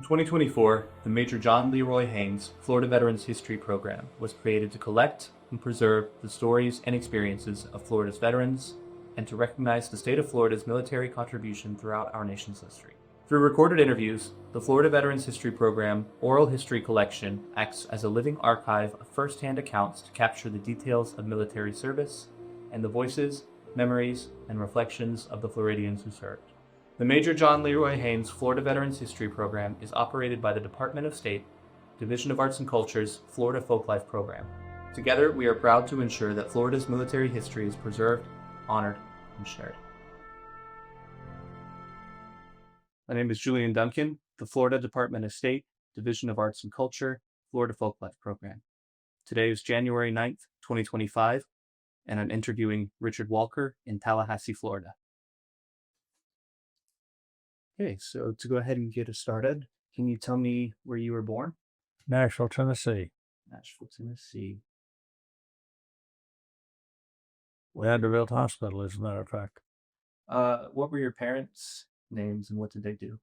2024, the Major John Leroy Haynes Florida Veterans History Program was created to collect and preserve the stories and experiences of Florida's veterans and to recognize the state of Florida's military contribution throughout our nation's history. Through recorded interviews, the Florida Veterans History Program Oral History Collection acts as a living archive of first-hand accounts to capture the details of military service and the voices, memories, and reflections of the Floridians who served. The Major John Leroy Haynes Florida Veterans History Program is operated by the Department of State, Division of Arts and Culture's Florida Folklife Program. Together, we are proud to ensure that Florida's military history is preserved, honored, and shared. My name is Julian Duncan, the Florida Department of State, Division of Arts and Culture, Florida Folklife Program. Today is January 9th, 2025, and I'm interviewing Richard Walker in Tallahassee, Florida. Okay, so to go ahead and get us started, can you tell me where you were born? Nashville, Tennessee. Nashville, Tennessee. Vanderbilt Hospital, as a matter of fact. What were your parents' names and what did they do?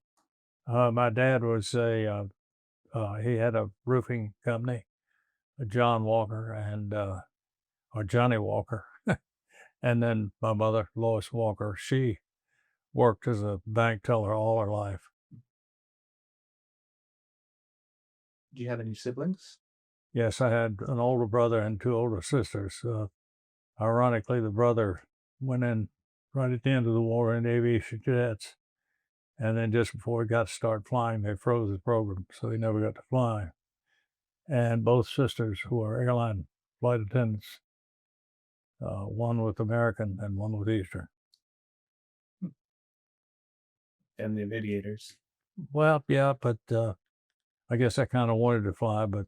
My dad was he had a roofing company, John Walker, and or Johnny Walker. And then my mother, Lois Walker, she worked as a bank teller all her life. Do you have any siblings? Yes, I had an older brother and two older sisters. Ironically, the brother went in right at the end of the war in aviation jets. And then just before he got to start flying, they froze his program, so he never got to fly. And both sisters, who are airline flight attendants, one with American and one with Eastern. And the aviators. Well, yeah, but I guess I kind of wanted to fly, but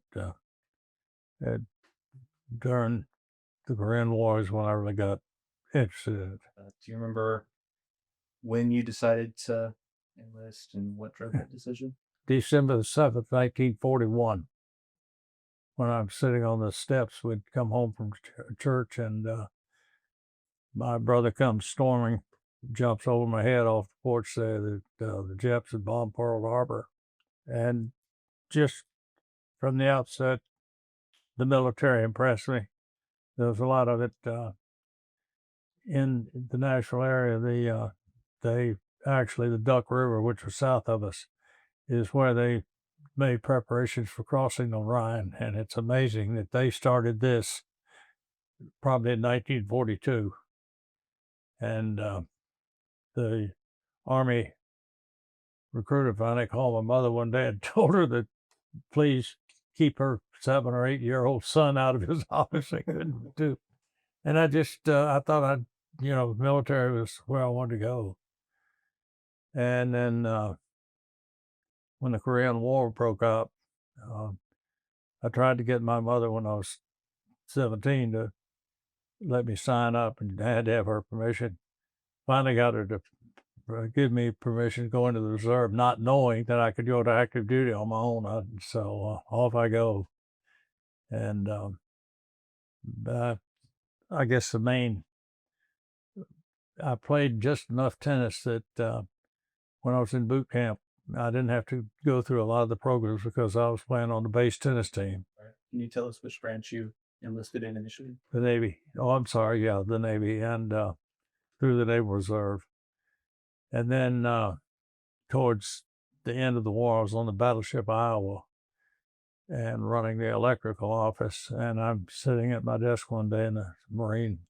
during the Korean War is when I really got interested in it. Do you remember when you decided to enlist and what drove that decision? December the 7th, 1941, when I'm sitting on the steps. We'd come home from church, and my brother comes storming, jumps over my head off the porch there that the Japs had bombed Pearl Harbor. And just from the outset, the military impressed me. There was a lot of it in the Nashville area. The Duck River, which was south of us, is where they made preparations for crossing the Rhine. And it's amazing that they started this probably in 1942. And the Army recruiter finally called my mother one day and told her that please keep her 7 or 8 year old son out of his office. They couldn't do. And I just, I thought military was where I wanted to go. And then when the Korean War broke out, I tried to get my mother when I was 17 to let me sign up, and I had to have her permission. Finally got her to give me permission to go into the reserve, not knowing that I could go to active duty on my own. So off I go. And I guess I played just enough tennis that when I was in boot camp, I didn't have to go through a lot of the programs because I was playing on the base tennis team. Can you tell us which branch you enlisted in initially? The Navy. Oh, I'm sorry. Yeah, the Navy, and through the Naval Reserve. And then towards the end of the war, I was on the battleship Iowa and running the electrical office. And I'm sitting at my desk one day, and a Marine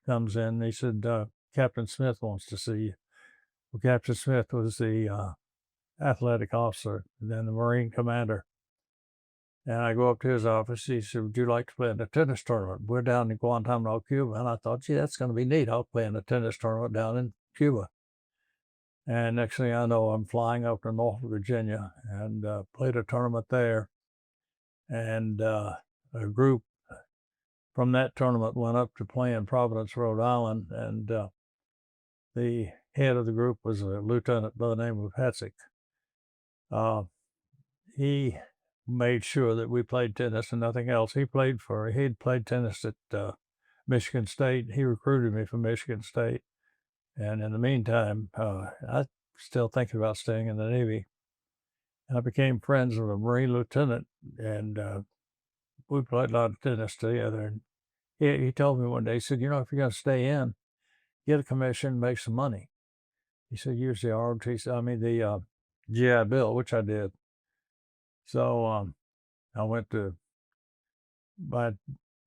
comes in. And he said, Captain Smith wants to see you. Well, Captain Smith was the athletic officer, and then the Marine commander. And I go up to his office. He said, would you like to play in a tennis tournament? We're down in Guantanamo, Cuba. And I thought, gee, that's going to be neat. I'll play in a tennis tournament down in Cuba. And next thing I know, I'm flying up to Norfolk, Virginia, and played a tournament there. And a group from that tournament went up to play in Providence, Rhode Island. And the head of the group was a lieutenant by the name of Hatzick. He made sure that we played tennis and nothing else. He'd played tennis at Michigan State. He recruited me from Michigan State. And in the meantime, I'm still thinking about staying in the Navy. And I became friends with a Marine lieutenant, and we played a lot of tennis together. And he told me one day, he said, you know, if you're going to stay in, get a commission, make some money. He said, use the ROTC, I mean, the GI Bill, which I did. So I went to, I'd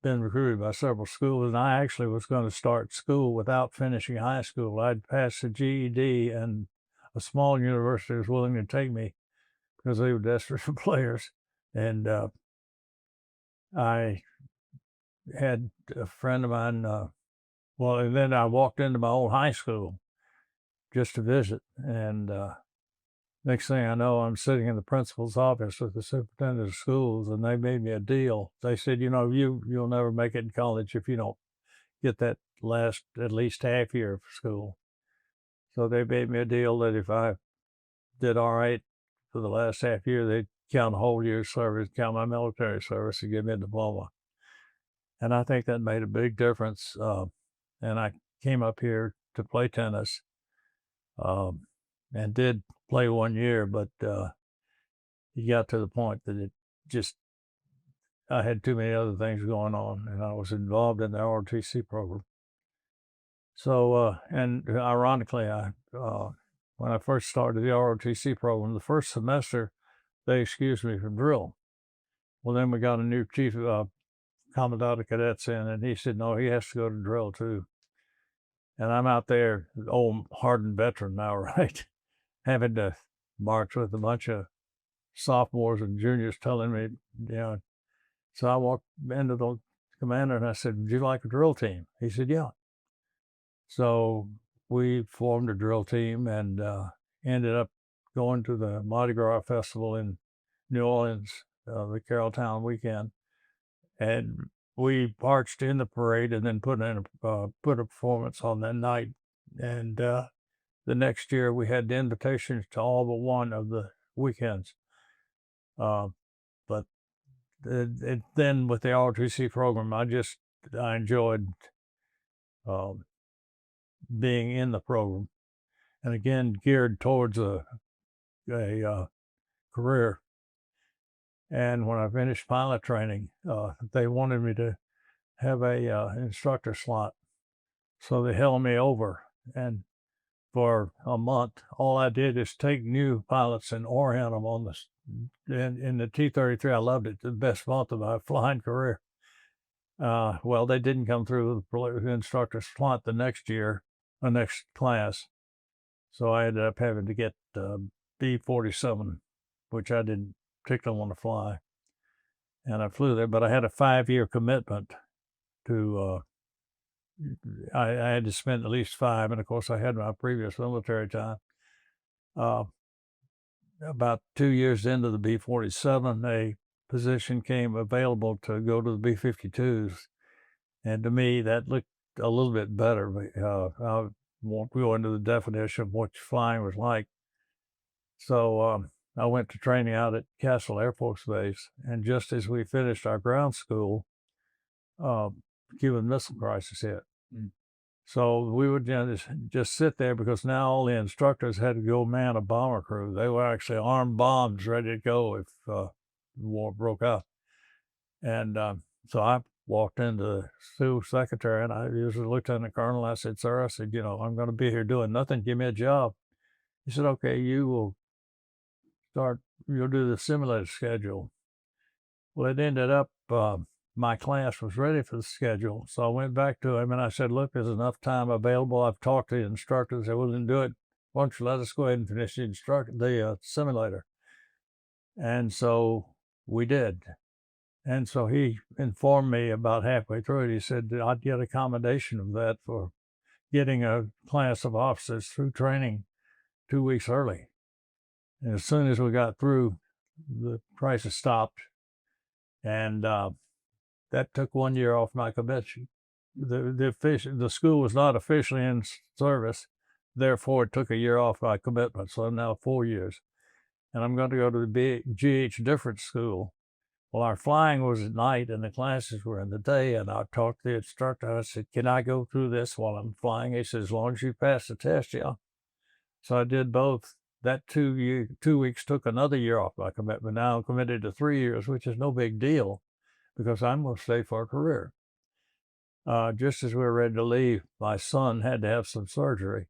been recruited by several schools, and I actually was going to start school without finishing high school. I'd passed the GED, and a small university was willing to take me because they were desperate for players. And I had a friend of mine, and then I walked into my old high school just to visit. And next thing I know, I'm sitting in the principal's office with the superintendent of schools, and they made me a deal. They said, you know, you'll never make it in college if you don't get that last at least half year of school. So they made me a deal that if I did all right for the last half year, they'd count a whole year's service, count my military service, and give me a diploma. And I think that made a big difference. And I came up here to play tennis, and did play 1 year, but it got to the point that it just, I had too many other things going on, and I was involved in the ROTC program. So, and ironically, when I first started the ROTC program, the first semester, they excused me from drill. Well, then we got a new chief commandant of cadets in, and he said, no, he has to go to drill too. And I'm out there, old hardened veteran now, right? Having to march with a bunch of sophomores and juniors telling me, you know. So I walked into the commander and I said, would you like a drill team? He said, yeah. So we formed a drill team and ended up going to the Mardi Gras Festival in New Orleans, the Carrolltown weekend. And we marched in the parade and then put a performance on that night. And the next year we had the invitations to all but one of the weekends. But then with the ROTC program, I enjoyed being in the program, and again geared towards a career. And when I finished pilot training, they wanted me to have a instructor slot, so they held me over, and for a month, all I did is take new pilots and orient them on in the T-33. I loved it. The best month of my flying career. Well, they didn't come through with the instructor slot the next year, the next class. So I ended up having to get B-47, which I didn't particularly want to fly. And I flew there, but I had a 5-year commitment to, I had to spend at least 5. And of course I had my previous military time. About 2 years into the B-47, a position came available to go to the B-52s. And to me, that looked a little bit better. I won't go into the definition of what flying was like. So I went to training out at Castle Air Force Base. And just as we finished our ground school, Cuban Missile Crisis hit. So we would just sit there because now all the instructors had to go man a bomber crew. They were actually armed bombs ready to go if the war broke out. And so I walked into the Sioux secretary, and he was a lieutenant colonel. I said, sir, I'm going to be here doing nothing. Give me a job. He said, okay, you'll do the simulated schedule. Well, it ended up, my class was ready for the schedule. So I went back to him and I said, look, there's enough time available. I've talked to the instructors. They wouldn't do it. Why don't you let us go ahead and finish the simulator? And so we did. And so he informed me about halfway through it. He said that I'd get accommodation of that for getting a class of officers through training 2 weeks early. And as soon as we got through, the crisis stopped. And that took 1 year off my commission. The school was not officially in service. Therefore, it took a year off my commitment. So I'm now 4 years. And I'm going to go to the GH different school. Well, our flying was at night and the classes were in the day. And I talked to the instructor. I said, can I go through this while I'm flying? He said, as long as you pass the test, yeah. So I did both. that 2 weeks took another year off my commitment. Now I'm committed to 3 years, which is no big deal because I'm going to stay for a career. Just as we were ready to leave, my son had to have some surgery,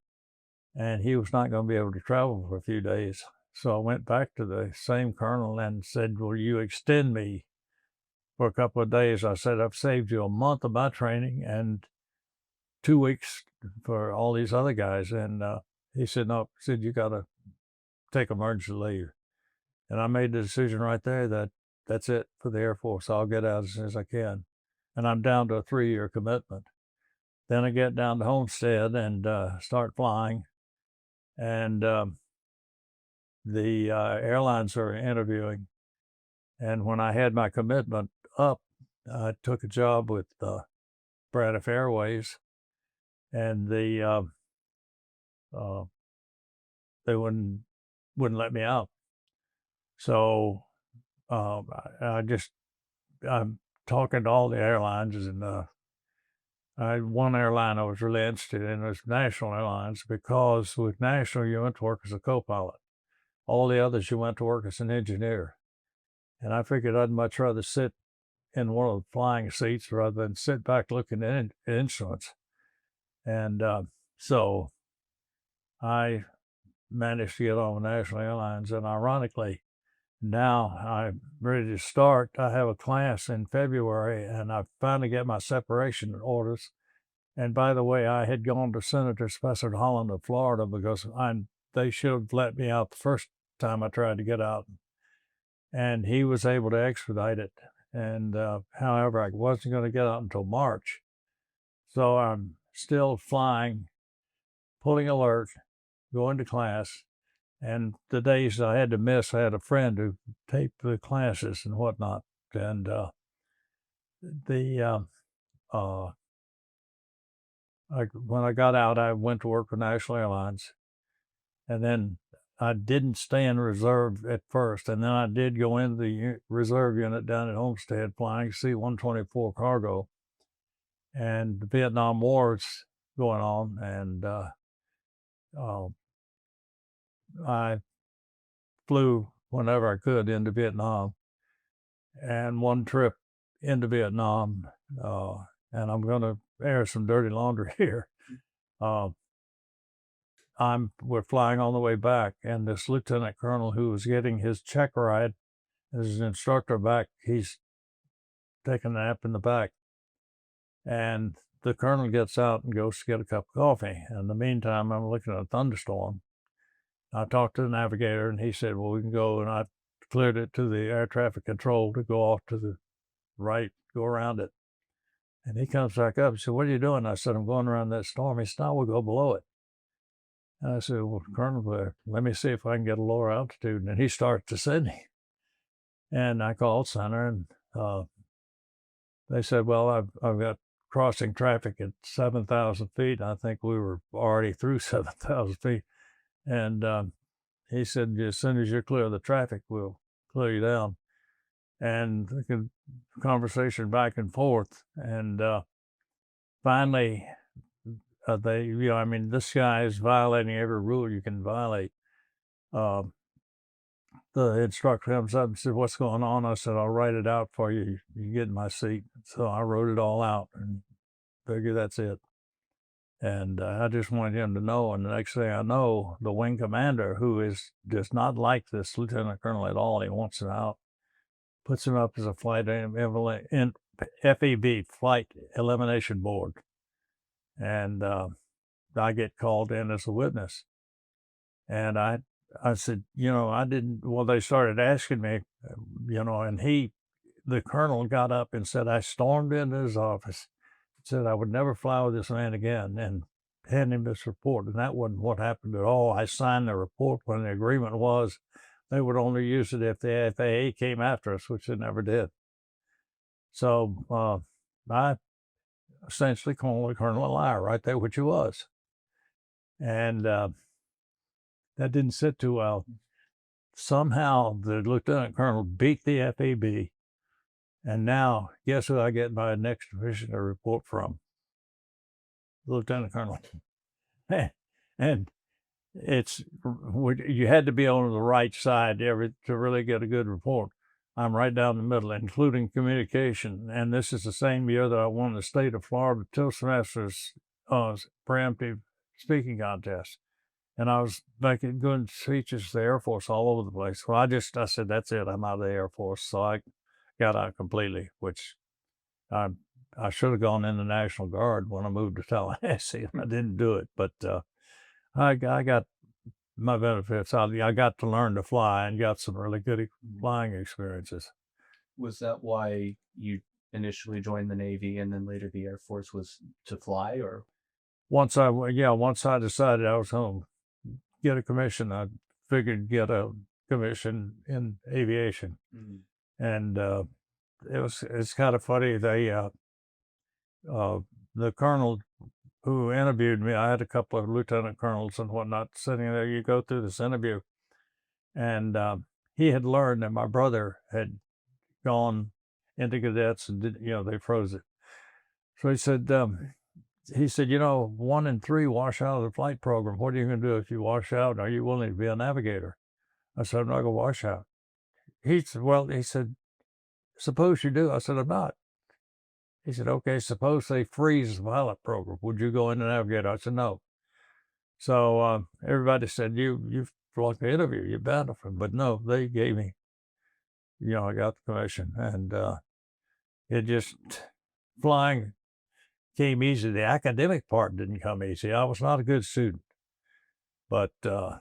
and he was not going to be able to travel for a few days. So I went back to the same colonel and said, will you extend me for a couple of days? I said, I've saved you a month of my training and 2 weeks for all these other guys. And he said, no, he said, you got to take emergency leave. And I made the decision right there that that's it for the Air Force. I'll get out as soon as I can. And I'm down to a 3-year commitment. Then I get down to Homestead and start flying. And the airlines are interviewing. And when I had my commitment up, I took a job with Braniff Airways, and they wouldn't let me out. So I'm talking to all the airlines, and one airline I was really interested in was National Airlines, because with National you went to work as a co-pilot. All the others you went to work as an engineer. And I figured I'd much rather sit in one of the flying seats rather than sit back looking at instruments. And so I managed to get on with National Airlines, and ironically, now I'm ready to start. I have a class in February, and I finally get my separation orders. And by the way, I had gone to Senator Spencer Holland of Florida because they should have let me out the first time I tried to get out. And he was able to expedite it. And however, I wasn't going to get out until March. So I'm still flying, pulling alert, going to class. And the days I had to miss, I had a friend who taped the classes and whatnot. And when I got out, I went to work for National Airlines. And then I didn't stay in reserve at first. And then I did go into the reserve unit down at Homestead flying C-124 cargo. And the Vietnam War was going on. And I flew whenever I could into Vietnam. And one trip into Vietnam, and I'm going to air some dirty laundry here. We're flying on the way back, and this lieutenant colonel who was getting his check ride as an instructor back, he's taking a nap in the back. And the colonel gets out and goes to get a cup of coffee. And in the meantime, I'm looking at a thunderstorm. I talked to the navigator, and he said, well, we can go. And I cleared it to the air traffic control to go off to the right, go around it. And he comes back up and said, what are you doing? I said, I'm going around that storm. He said, no, we'll go below it. And I said, well, Colonel, let me see if I can get a lower altitude. And he starts to Sydney. And I called center, and they said, well, I've got crossing traffic at 7,000 feet. I think we were already through 7,000 feet. And he said, as soon as you're clear of the traffic, we'll clear you down. And the conversation back and forth. And finally, this guy is violating every rule you can violate. The instructor comes up and said, what's going on? I said, I'll write it out for you. You get in my seat. So I wrote it all out and figure that's it. And I just wanted him to know. And the next thing I know, the wing commander, who does not like this lieutenant colonel at all, he wants him out, puts him up as a FEB, Flight Elimination Board. And I get called in as a witness. And I said, they started asking me, and the colonel got up and said, I stormed into his office, said I would never fly with this man again, and hand him this report. And that wasn't what happened at all. I signed the report when the agreement was they would only use it if the FAA came after us, which they never did. So I essentially called the colonel a liar right there, which he was. And that didn't sit too well. Somehow the lieutenant colonel beat the FAB. And now, guess who I get my next commissioner report from? Lieutenant colonel. And you had to be on the right side to really get a good report. I'm right down the middle, including communication. And this is the same year that I won the state of Florida Toastmasters preemptive speaking contest. And I was making good speeches to the Air Force all over the place. Well, I said, that's it. I'm out of the Air Force. So I got out completely, which I should have gone in the National Guard when I moved to Tallahassee. I didn't do it, but I got my benefits. I got to learn to fly and got some really good flying experiences. Was that why you initially joined the Navy and then later the Air Force, was to fly? Or once I decided I was going to get a commission, I figured get a commission in aviation. And it's kind of funny. The colonel who interviewed me, I had a couple of lieutenant colonels and whatnot sitting there. You go through this interview, and he had learned that my brother had gone into cadets and they froze it. So he said, 1 in 3 wash out of the flight program. What are you going to do if you wash out? Are you willing to be a navigator? I said, I'm not going to wash out. He said, suppose you do. I said, I'm not. He said, okay, suppose they freeze the pilot program. Would you go in and navigate? I said, no. So everybody said, you flunked the interview. You're bad enough. But no, they gave me, I got the commission. And it just, flying came easy. The academic part didn't come easy. I was not a good student. But the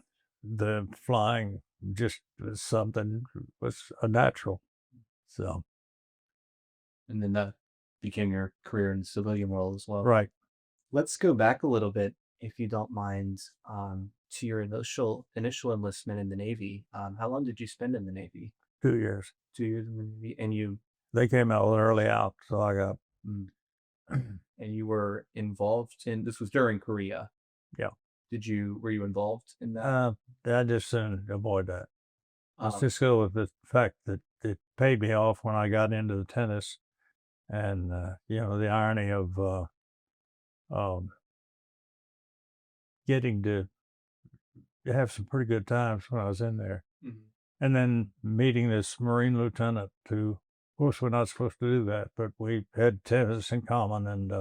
flying just was a natural. So. And then that became your career in the civilian world as well. Right. Let's go back a little bit, if you don't mind, to your initial enlistment in the Navy. How long did you spend in the Navy? 2 years. 2 years in the Navy, and they came out early out, so I got. And you were involved in, this was during Korea. Yeah. Were you involved in that? I just soon avoid that. Let's just go with the fact that it paid me off when I got into the tennis, and the irony of getting to have some pretty good times when I was in there, and then meeting this Marine lieutenant who, of course, we're not supposed to do that, but we had tennis in common, and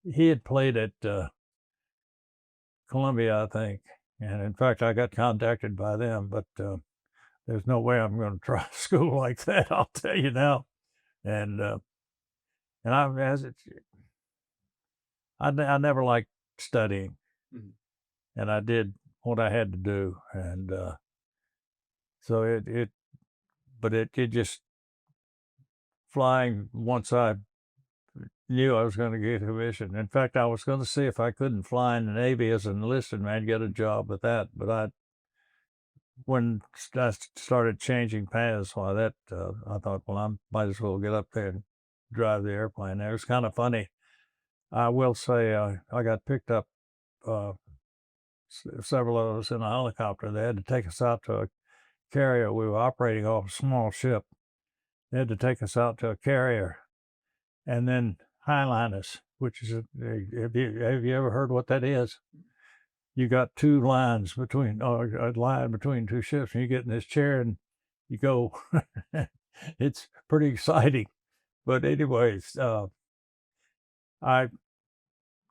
he had played at Columbia, I think, and in fact, I got contacted by them, but there's no way I'm going to try a school like that. I'll tell you now, and I never liked studying, and I did what I had to do, and so it just flying. Once I knew I was going to get a commission. In fact, I was going to see if I couldn't fly in the Navy as an enlisted man, get a job with that. But when I started changing paths, I thought, well, I might as well get up there and drive the airplane. It was kind of funny. I will say I got picked up, several of us in a helicopter. They had to take us out to a carrier. We were operating off a small ship. They had to take us out to a carrier and then highline us, which is, have you ever heard what that is? You got two lines between, or a line between two ships, and you get in this chair and you go. It's pretty exciting. But anyways, I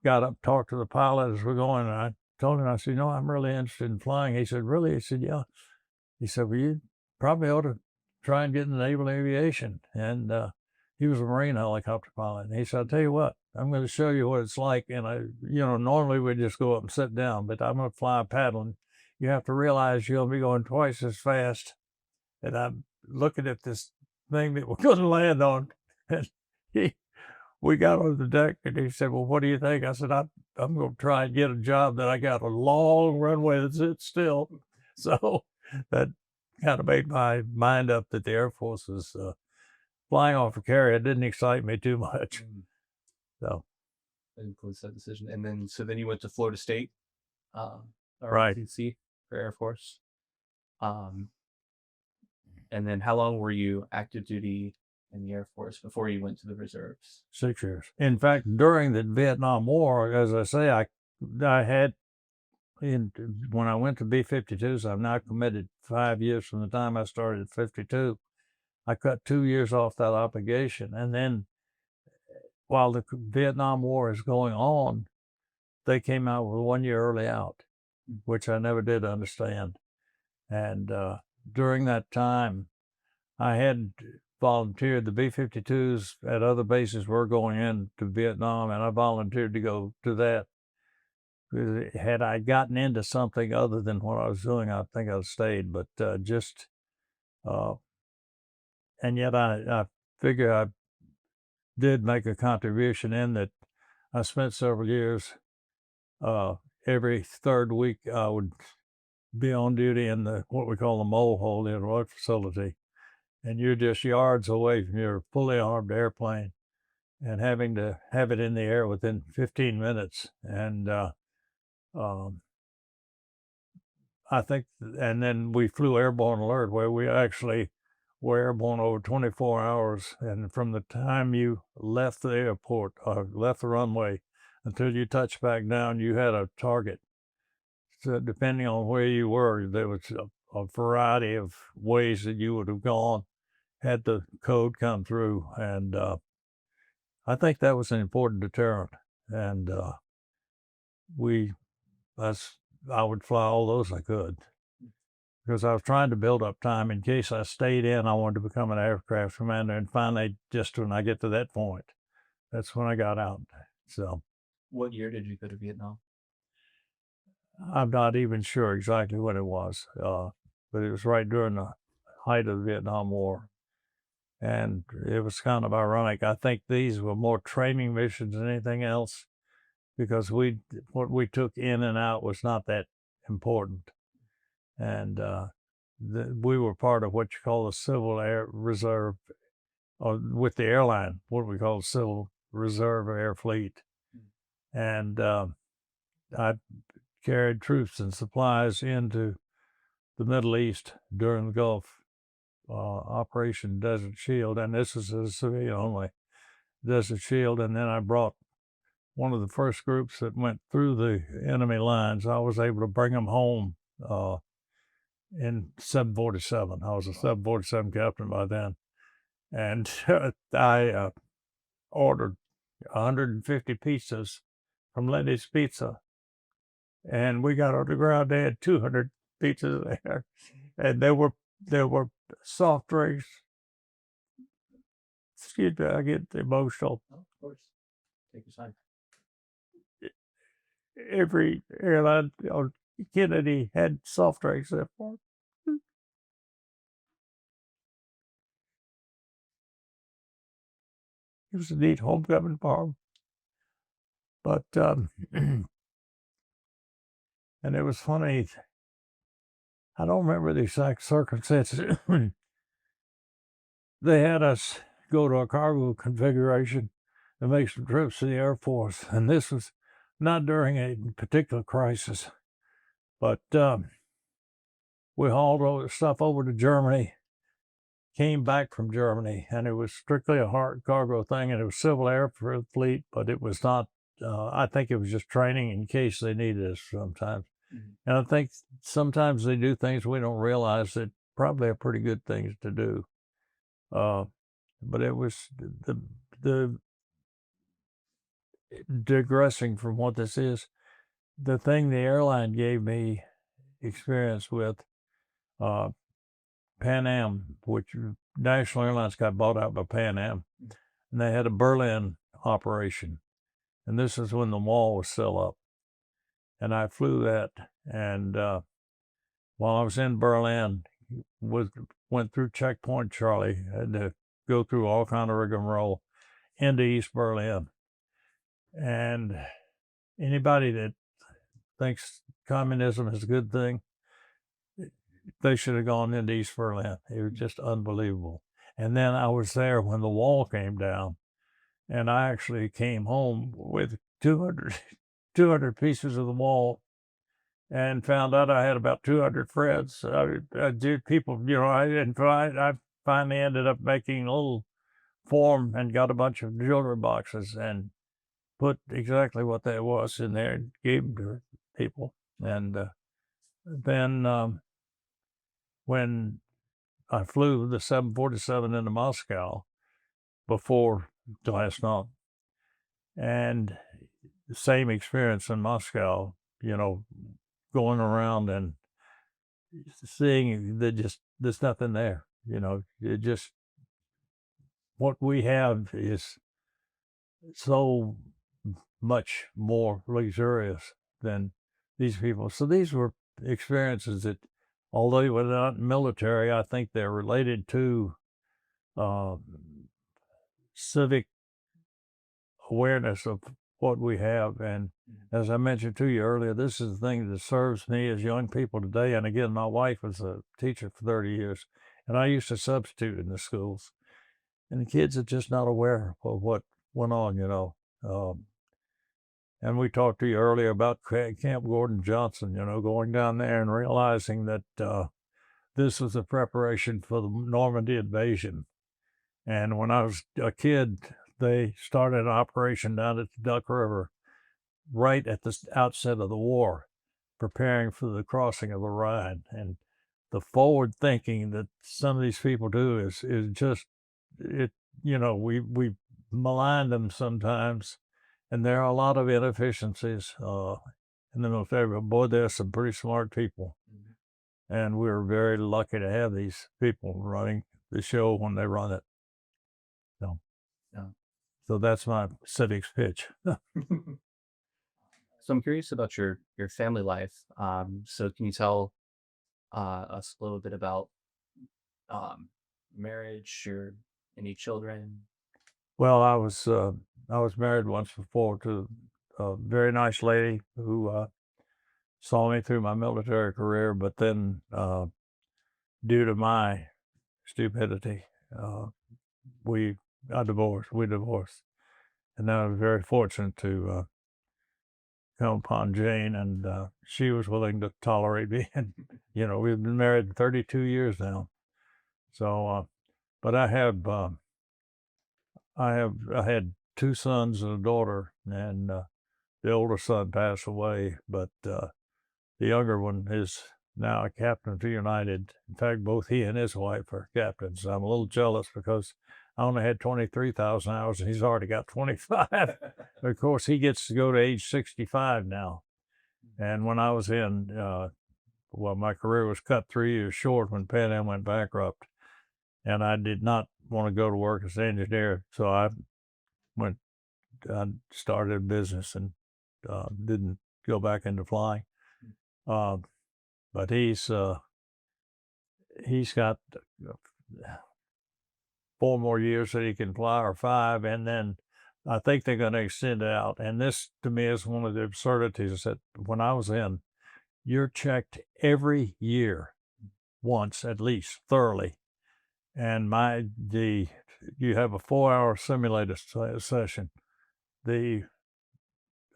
got up, talked to the pilot as we're going, and I told him, I said, I'm really interested in flying. He said, really? He said, yeah. He said, well, you probably ought to try and get into naval aviation. And he was a Marine helicopter pilot. And he said, I'll tell you what, I'm going to show you what it's like. And normally we just go up and sit down, but I'm going to fly paddling. You have to realize you'll be going twice as fast. And I'm looking at this thing that we're going to land on. And we got on the deck, and he said, well, what do you think? I said, I'm going to try and get a job that I got a long runway that sits still. So that kind of made my mind up that the Air Force was flying off a carrier. It didn't excite me too much. So that influenced that decision. And then, so then you went to Florida State, right, ROTC for Air Force. And then how long were you active duty in the Air Force before you went to the reserves? 6 years. In fact, during the Vietnam War, as I say, I had when I went to B-52s, I've now committed 5 years from the time I started at 52. I cut 2 years off that obligation. And then while the Vietnam War is going on, they came out with 1 year early out, which I never did understand. And during that time, I had volunteered. The B-52s at other bases were going into Vietnam, and I volunteered to go to that. Had I gotten into something other than what I was doing, I think I'd stayed. But and yet I figure I did make a contribution in that I spent several years. Every third week, I would be on duty in what we call the mole hole, the road facility, and you're just yards away from your fully armed airplane, and having to have it in the air within 15 minutes. And I think, and then we flew airborne alert, where we actually were airborne over 24 hours. And from the time you left the airport or left the runway until you touched back down, you had a target. So depending on where you were, there was a variety of ways that you would have gone had the code come through. And I think that was an important deterrent. And I would fly all those I could, because I was trying to build up time in case I stayed in. I wanted to become an aircraft commander, and finally, just when I get to that point, that's when I got out. So, what year did you go to Vietnam? I'm not even sure exactly what it was, but it was right during the height of the Vietnam War, and it was kind of ironic. I think these were more training missions than anything else, because what we took in and out was not that important. And we were part of what you call the Civil Air Reserve, or with the airline, what we call the Civil Reserve Air Fleet. And I carried troops and supplies into the Middle East during the Gulf Operation Desert Shield, and this is a civilian only Desert Shield. And then I brought one of the first groups that went through the enemy lines. I was able to bring them home in 747. I was a 747 captain by then. And I ordered 150 pizzas from Lenny's Pizza. And we got on the ground, they had 200 pizzas there. And there were soft drinks. Excuse me, I get emotional. Oh, of course. Take your time. Every airline on Kennedy had soft drinks there for it. It was a neat homecoming for them. But, and it was funny, I don't remember the exact circumstances. They had us go to a cargo configuration and make some trips to the Air Force. And this was not during a particular crisis, but we hauled all the stuff over to Germany, came back from Germany, and it was strictly a hard cargo thing, and it was Civil Air Fleet, but it was not, I think it was just training in case they needed us sometimes. Mm-hmm. And I think sometimes they do things we don't realize that probably are pretty good things to do. But it was the digressing from what this is, the thing the airline gave me experience with, PanAm, which National Airlines got bought out by PanAm, and they had a Berlin operation. And this is when the wall was still up. And I flew that, and while I was in Berlin, went through Checkpoint Charlie, had to go through all kind of rigmarole into East Berlin. And anybody that thinks communism is a good thing, they should have gone into East Berlin. It was just unbelievable. And then I was there when the wall came down, and I actually came home with 200 pieces of the wall, and found out I had about 200 friends. I did people, I finally ended up making a little form and got a bunch of jewelry boxes and put exactly what that was in there and gave them to people. And then when I flew the 747 into Moscow before last night, and the same experience in Moscow, going around and seeing that there's nothing there. It just, what we have is so much more luxurious than these people. So these were experiences that, although they were not military, I think they're related to uh, civic awareness of what we have. And as I mentioned to you earlier, this is the thing that serves me as young people today. And again, my wife was a teacher for 30 years, and I used to substitute in the schools. And the kids are just not aware of what went on. And we talked to you earlier about Camp Gordon Johnson, going down there and realizing that this was a preparation for the Normandy invasion. And when I was a kid, they started an operation down at the Duck River right at the outset of the war, preparing for the crossing of the Rhine. And the forward thinking that some of these people do is just, it, we malign them sometimes. And there are a lot of inefficiencies in the military, but boy, there are some pretty smart people. And we're very lucky to have these people running the show when they run it. So, Yeah. so that's my civics pitch. So I'm curious about your family life. So can you tell us a little bit about marriage, your any children? Well, I was married once before to a very nice lady who saw me through my military career, but then due to my stupidity, we divorced, and I was very fortunate to come upon Jane, and she was willing to tolerate me, and we've been married 32 years now. So, but I had two sons and a daughter, and the older son passed away, but the younger one is now a captain for United. In fact, both he and his wife are captains. I'm a little jealous because I only had 23,000 hours and he's already got 25. Of course, he gets to go to age 65 now. And when I was in, my career was cut 3 years short when PanAm went bankrupt. And I did not want to go to work as an engineer. So I started a business and didn't go back into flying. But he's got 4 more years that he can fly, or 5, and then I think they're going to extend it out. And this, to me, is one of the absurdities that when I was in, you're checked every year, once at least, thoroughly. And you have a 4-hour simulator session. An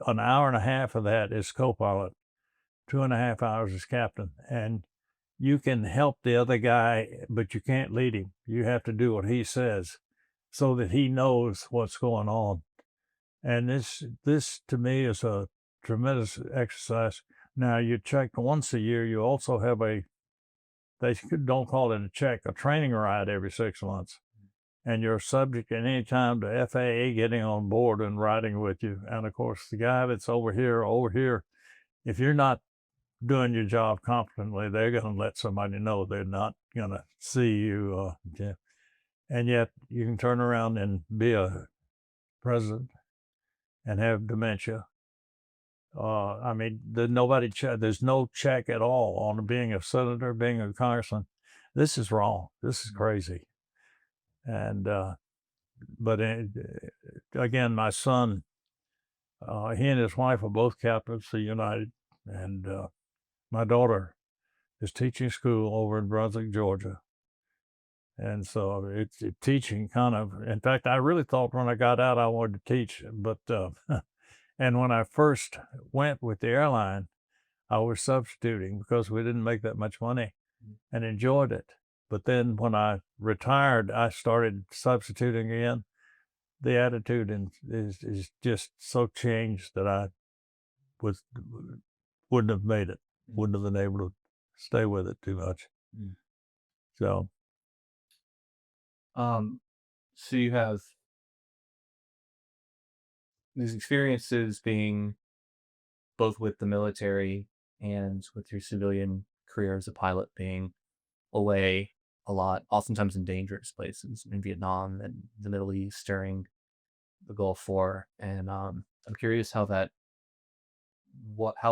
hour and a half of that is co-pilot, 2.5 hours is captain, and you can help the other guy, but you can't lead him. You have to do what he says so that he knows what's going on. And this to me is a tremendous exercise. Now, you check once a year. You also have they don't call it a check, a training ride every 6 months. And you're subject at any time to FAA getting on board and riding with you. And of course, the guy that's over here, if you're not doing your job competently, they're going to let somebody know. They're not going to see you. And yet you can turn around and be a president and have dementia. There's no check at all on being a senator, being a congressman. This is wrong. This is crazy. And, but again, my son, he and his wife are both captains for United. And my daughter is teaching school over in Brunswick, Georgia. And so it's teaching kind of, in fact, I really thought when I got out, I wanted to teach, but, and when I first went with the airline, I was substituting because we didn't make that much money and enjoyed it. But then when I retired, I started substituting again. The attitude is just so changed that I was wouldn't have made it, wouldn't have been able to stay with it too much. Mm. So, So you have these experiences being both with the military and with your civilian career as a pilot, being away a lot, oftentimes in dangerous places in Vietnam and the Middle East during the Gulf War. And I'm curious how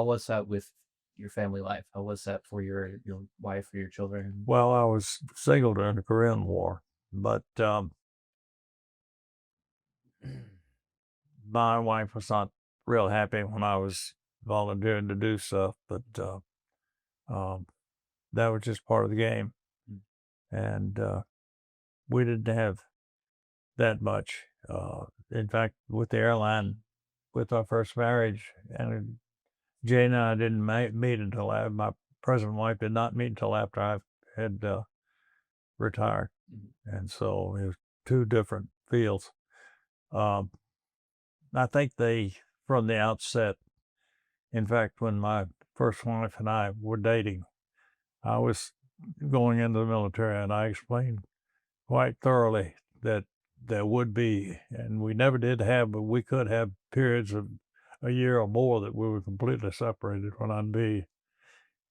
was that with your family life? How was that for your wife or your children? well, I was single during the Korean War, but my wife was not real happy when I was volunteering to do stuff, but that was just part of the game. And we didn't have that much. In fact, with the airline, with our first marriage, and Jay and I didn't meet until my present wife did not meet until after I had retired. And so it was two different fields. I think from the outset, in fact, when my first wife and I were dating, I was going into the military, and I explained quite thoroughly that there would be, and we never did have, but we could have periods of a year or more that we were completely separated, when I'd be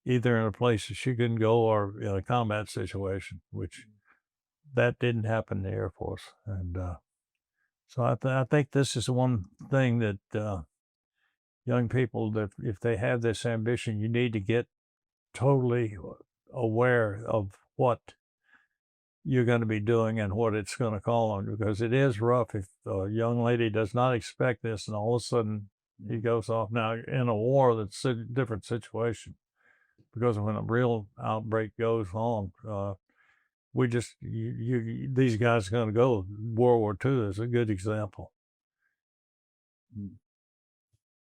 either in a place that she couldn't go or in a combat situation, which that didn't happen in the Air Force. And so I think this is one thing that young people, that if they have this ambition, you need to get totally aware of what you're going to be doing and what it's going to call on, because it is rough if a young lady does not expect this and all of a sudden he goes off. Now, in a war, that's a different situation, because when a real outbreak goes on, these guys are going to go. World War II is a good example.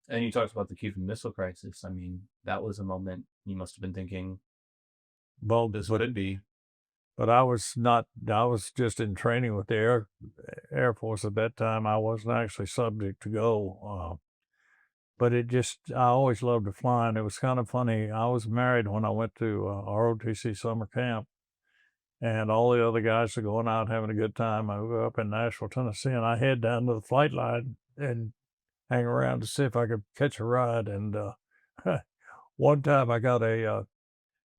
And you talked about the Cuban Missile Crisis. I mean, that was a moment you must have been thinking, well, this would it be? But I was not. I was just in training with the Air Force at that time. I wasn't actually subject to go. But I always loved to fly, and it was kind of funny. I was married when I went to ROTC summer camp, and all the other guys are going out having a good time. I was up in Nashville, Tennessee, and I head down to the flight line and hang around to see if I could catch a ride. And one time I got a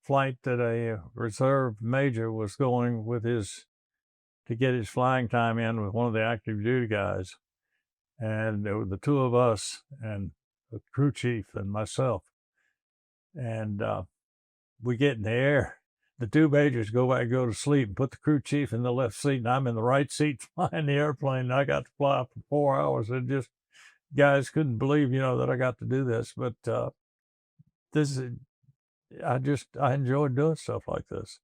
flight that a reserve major was going with to get his flying time in with one of the active duty guys. And there were the two of us and the crew chief and myself. And we get in the air. The two majors go back and go to sleep and put the crew chief in the left seat, and I'm in the right seat flying the airplane. And I got to fly for 4 hours, and just guys couldn't believe, that I got to do this. But this is, I enjoyed doing stuff like this.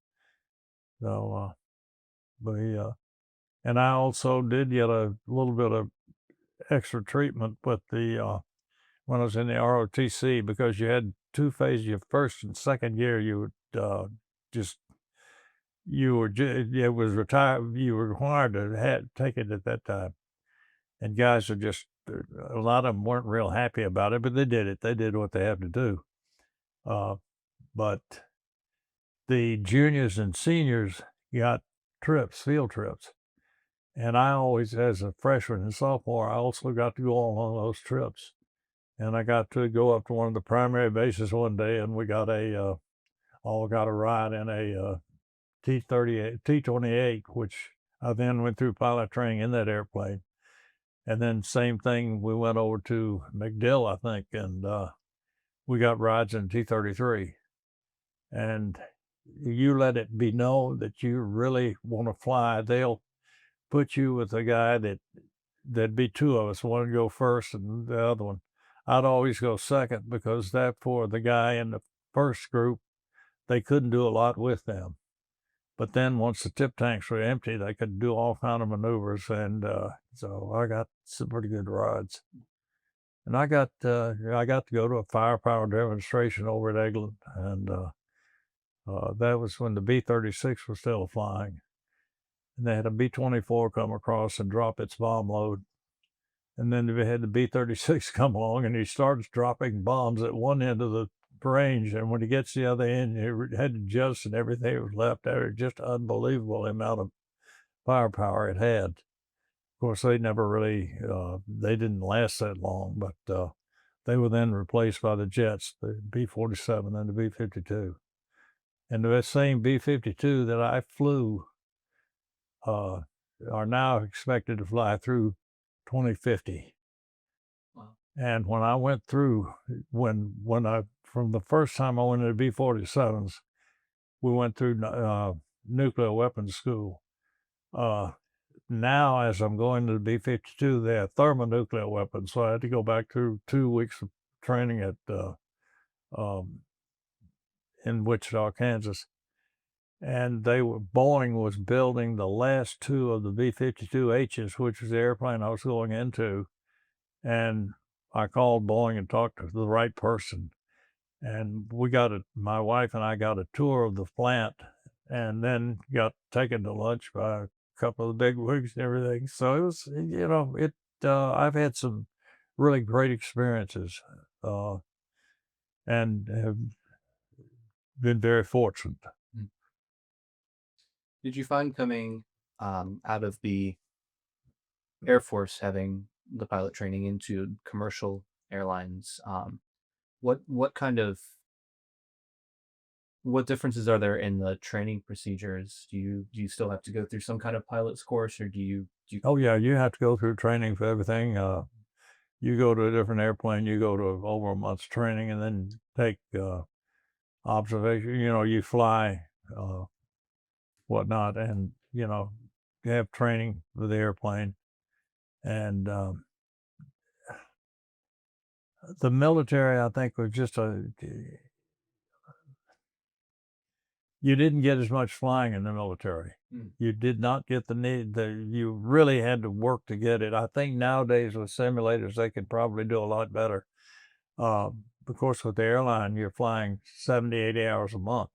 So, and I also did get a little bit of extra treatment with when I was in the ROTC, because you had two phases. Your first and second year, you would it was retired. You were required to take it at that time, and guys are just, a lot of them weren't real happy about it, but they did it. They did what they had to do. But the juniors and seniors got field trips. And I always, as a freshman and sophomore, I also got to go on one of those trips. And I got to go up to one of the primary bases one day, and we got all got a ride in a T-28, which I then went through pilot training in that airplane. And then same thing, we went over to MacDill, I think, and we got rides in T-33. And you let it be known that you really want to fly, they'll put you with a guy there'd be two of us, one would go first and the other one. I'd always go second, because that for the guy in the first group, they couldn't do a lot with them. But then once the tip tanks were empty, they could do all kind of maneuvers. And so I got some pretty good rides. And I got to go to a firepower demonstration over at Eglin. And that was when the B-36 was still flying. And they had a B-24 come across and drop its bomb load. And then they had the B-36 come along, and he starts dropping bombs at one end of the range, and when he gets to the other end, he had to jettison everything that was left there. Just unbelievable amount of firepower it had. Of course, they never really, they didn't last that long, but they were then replaced by the jets, the B-47 and the B-52. And the same B-52 that I flew are now expected to fly through 2050. Wow. And when I went through, from the first time I went into B-47s, we went through nuclear weapons school. Now, as I'm going to the B-52, they have thermonuclear weapons, so I had to go back through 2 weeks of training at in Wichita, Kansas. And Boeing was building the last two of the B-52Hs, which was the airplane I was going into. And I called Boeing and talked to the right person. And my wife and I got a tour of the plant, and then got taken to lunch by a couple of the big wigs and everything. So it was, I've had some really great experiences, and have been very fortunate. Did you find coming out of the Air Force, having the pilot training into commercial airlines, what differences are there in the training procedures? Do you still have to go through some kind of pilot's course, or do you Oh yeah, you have to go through training for everything. You go to a different airplane, you go to over a month's training, and then take observation. You fly, whatnot, and you have training with the airplane. And the military, I think, was just you didn't get as much flying in the military. You did not get the need. You really had to work to get it. I think nowadays with simulators, they could probably do a lot better. Of course, with the airline, you're flying 70, 80 hours a month.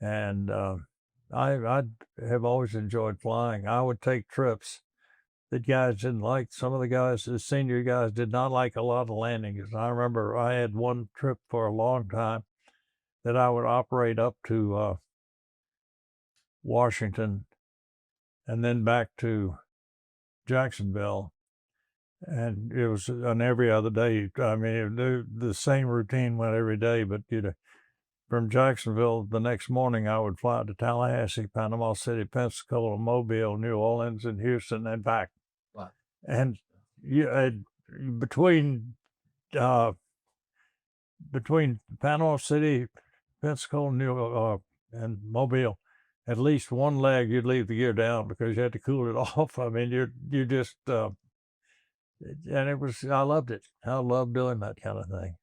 And I have always enjoyed flying. I would take trips that guys didn't like. Some of the senior guys did not like a lot of landings. I remember I had one trip for a long time that I would operate up to Washington and then back to Jacksonville. And it was on every other day. I mean, the same routine went every day, but from Jacksonville the next morning, I would fly to Tallahassee, Panama City, Pensacola, Mobile, New Orleans, and Houston, and back. Wow. And between Panama City, Pensacola, and Mobile, at least one leg you'd leave the gear down because you had to cool it off. I mean, you just and I loved it. I loved doing that kind of thing.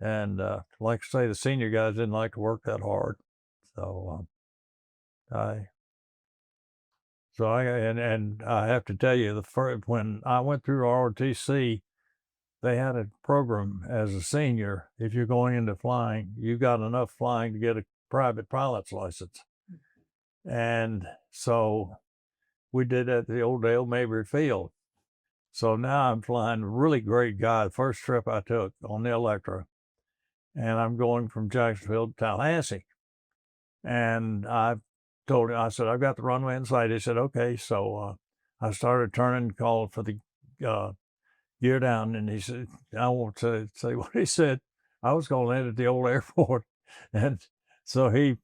And like I say, the senior guys didn't like to work that hard. So I have to tell you, when I went through ROTC, they had a program as a senior. If you're going into flying, you got enough flying to get a private pilot's license. And so we did that at the old Dale Mabry Field. So now I'm flying a really great guy. The first trip I took on the Electra, and I'm going from Jacksonville to Tallahassee. And I told him, I said, I've got the runway in sight. He said, okay. So I started turning, calling for the gear down. And he said, I won't say what he said. I was going to land at the old airport. And so we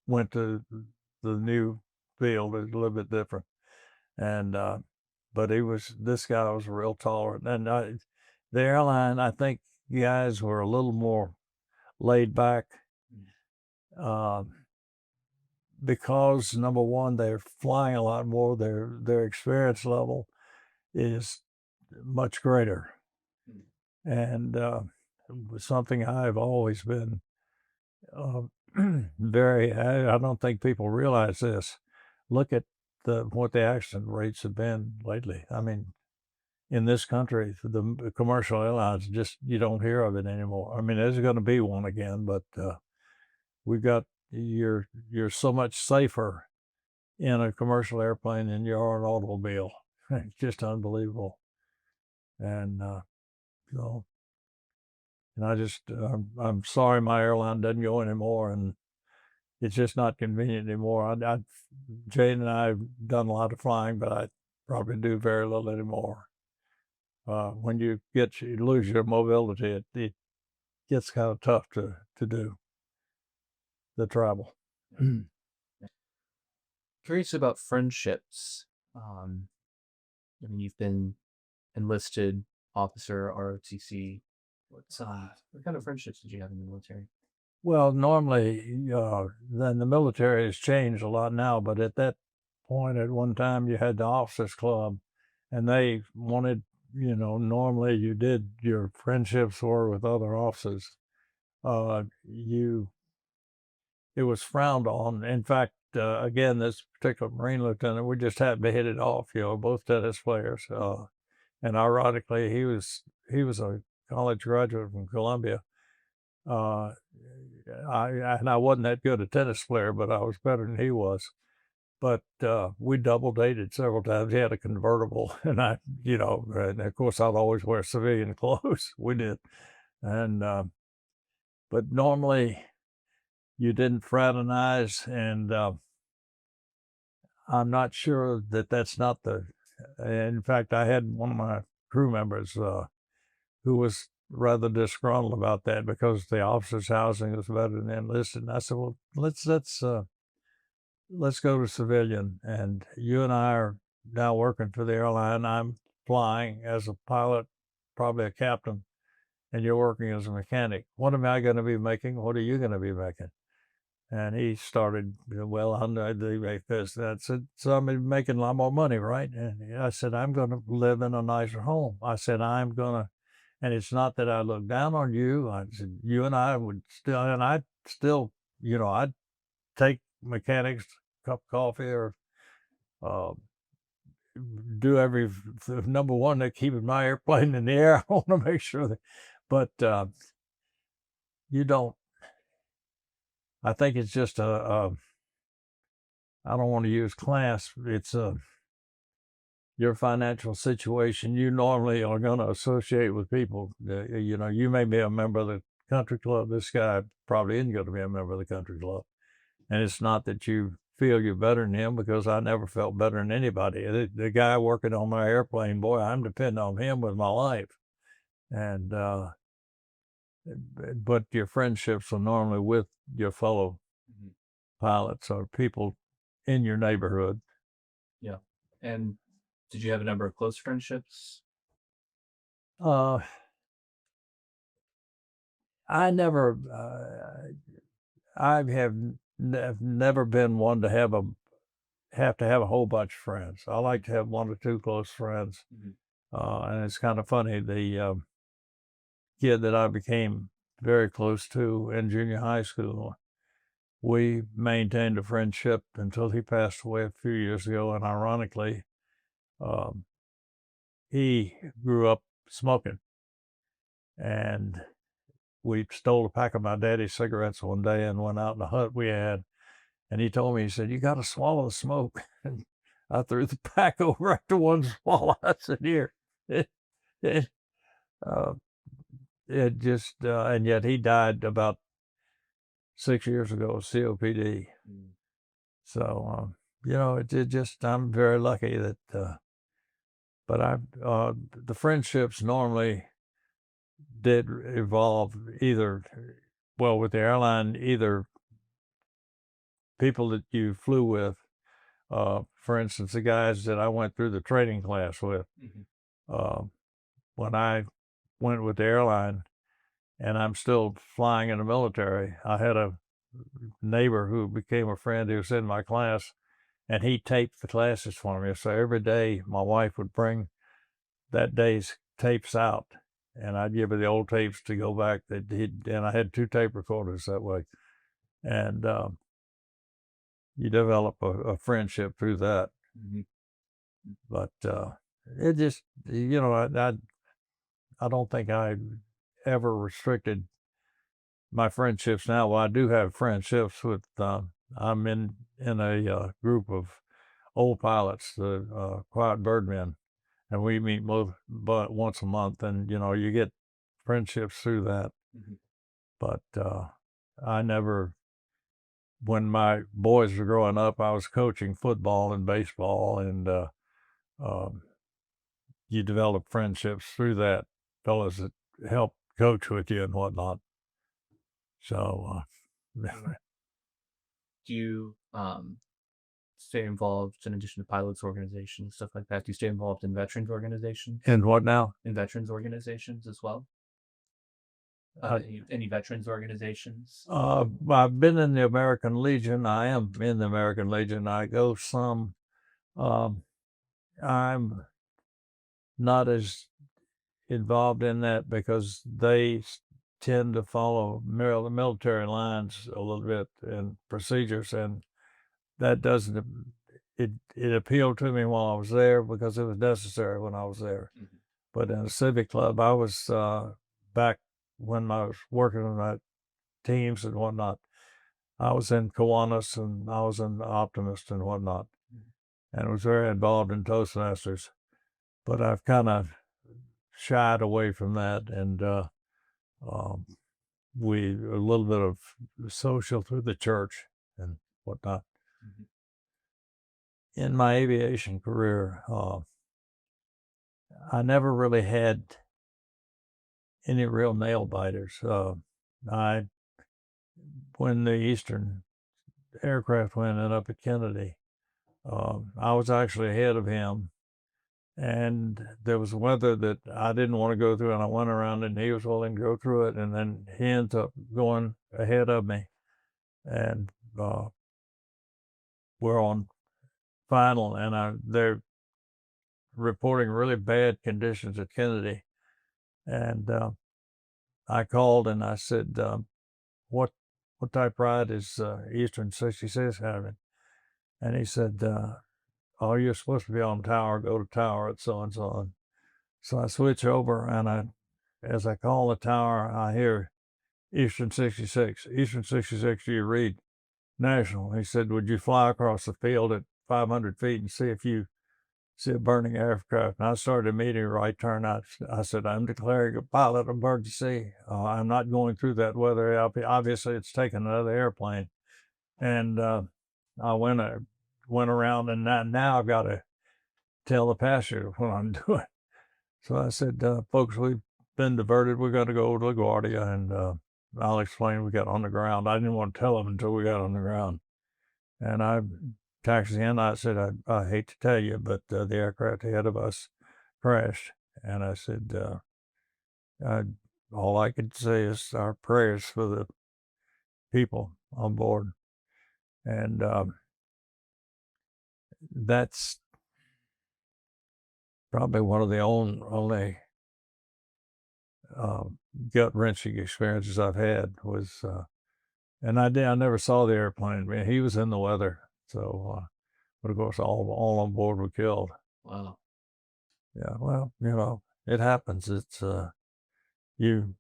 went to the new field. It was a little bit different. And, but this guy was real tolerant. And the airline, I think guys were a little more laid back, because number one, they're flying a lot more. Their experience level is much greater. And something I've always been I don't think people realize this. Look at what the accident rates have been lately. I mean, in this country, the commercial airlines, you don't hear of it anymore. I mean, there's going to be one again, but you're so much safer in a commercial airplane than you are an automobile. It's just unbelievable. And so And I'm sorry my airline doesn't go anymore, and it's just not convenient anymore. Jane and I have done a lot of flying, but I probably do very little anymore. When you lose your mobility, it gets kind of tough to do the travel. Curious about friendships. You've been enlisted officer, ROTC. What kind of friendships did you have in the military? Well, normally, then the military has changed a lot now, but at that point, at one time, you had the officers club, and they wanted, normally you did your friendships were with other officers. It was frowned on. In fact, again, this particular Marine lieutenant, we just happened to hit it off, both tennis players. And ironically, he was a college graduate from Columbia. I wasn't that good a tennis player, but I was better than he was. But we double dated several times. He had a convertible, and and of course I'd always wear civilian clothes. We did, and but normally you didn't fraternize, and I'm not sure that that's not the. In fact, I had one of my crew members who was rather disgruntled about that because the officers' housing was better than enlisted. And I said, well, let's go to civilian. And you and I are now working for the airline. I'm flying as a pilot, probably a captain, and you're working as a mechanic. What am I going to be making? What are you going to be making? And he started, well, I make this. I said, so I'm making a lot more money, right? And I said, I'm going to live in a nicer home. I said, and it's not that I look down on you. I said, you and I would still, and I'd still, I'd take mechanics, cup of coffee, or do number one, they're keeping my airplane in the air. I want to make sure that, but you don't. I think it's just I don't want to use class. It's your financial situation. You normally are going to associate with people. You may be a member of the country club. This guy probably isn't going to be a member of the country club. And it's not that you feel you're better than him, because I never felt better than anybody. The guy working on my airplane, boy, I'm depending on him with my life. And but your friendships are normally with your fellow pilots or people in your neighborhood. Yeah. And did you have a number of close friendships? I never, I have never been one to have a whole bunch of friends. I like to have one or two close friends. And it's kind of funny, the kid that I became very close to in junior high school, we maintained a friendship until he passed away a few years ago. And ironically, he grew up smoking, and we stole a pack of my daddy's cigarettes one day and went out in the hut we had. And he told me, he said, you got to swallow the smoke. And I threw the pack over after one swallow. I said, here. It just, and yet he died about 6 years ago of COPD. So, it just, I'm very lucky that, but the friendships normally did evolve either, well, with the airline, either people that you flew with, for instance, the guys that I went through the training class with, when I went with the airline, and I'm still flying in the military, I had a neighbor who became a friend who was in my class, and he taped the classes for me. So every day my wife would bring that day's tapes out, and I'd give her the old tapes to go back. And I had 2 tape recorders that way. And you develop a friendship through that. But it just, I don't think I ever restricted my friendships now. Well, I do have friendships with, I'm in a group of old pilots, the Quiet Birdmen, and we meet once a month, and, you get friendships through that. Mhm. But I never, when my boys were growing up, I was coaching football and baseball, and um, you develop friendships through that, fellows that help coach with you and whatnot. So, Do you stay involved in addition to pilots organizations, stuff like that? Do you stay involved in veterans organizations? and what now? In veterans organizations as well? Uh, Any veterans organizations? I've been in the American Legion. I am in the American Legion. I go some. Um, I'm not as involved in that because they tend to follow military lines a little bit and procedures, and that doesn't. It appealed to me while I was there because it was necessary when I was there. Mhm. But in a civic club, I was back when I was working on that teams and whatnot. I was in Kiwanis and I was in Optimist and whatnot, and was very involved in Toastmasters. But I've kind of shied away from that, and um, we a little bit of social through the church and whatnot. Mhm. In my aviation career, I never really had any real nail biters. I when the Eastern aircraft went in up at Kennedy, I was actually ahead of him, and there was weather that I didn't want to go through, and I went around, and he was willing to go through it, and then he ends up going ahead of me, and we're on final, and they're reporting really bad conditions at Kennedy, and I called and I said, "What type ride is Eastern 66 having?" And he said, "Oh, you're supposed to be on tower. Go to tower at so and so." So I switch over, and as I call the tower, I hear Eastern 66. Eastern 66, you read National. He said, "Would you fly across the field at 500 feet and see if you see a burning aircraft?" And I started immediately right turn. I said, "I'm declaring a pilot emergency. I'm not going through that weather. Obviously, it's taken another airplane." And I went around, and now I've got to tell the passenger what I'm doing. So I said, "Folks, we've been diverted. We got to go to LaGuardia, and I'll explain." We got on the ground. I didn't want to tell them until we got on the ground. And I taxied in. I said, I hate to tell you, but the aircraft ahead of us crashed." And I said, I, all I could say is our prayers for the people on board. And that's probably one of the only gut wrenching experiences I've had was, and I never saw the airplane. Man, he was in the weather, so but of course all on board were killed. Wow. Yeah, well, it happens. It's you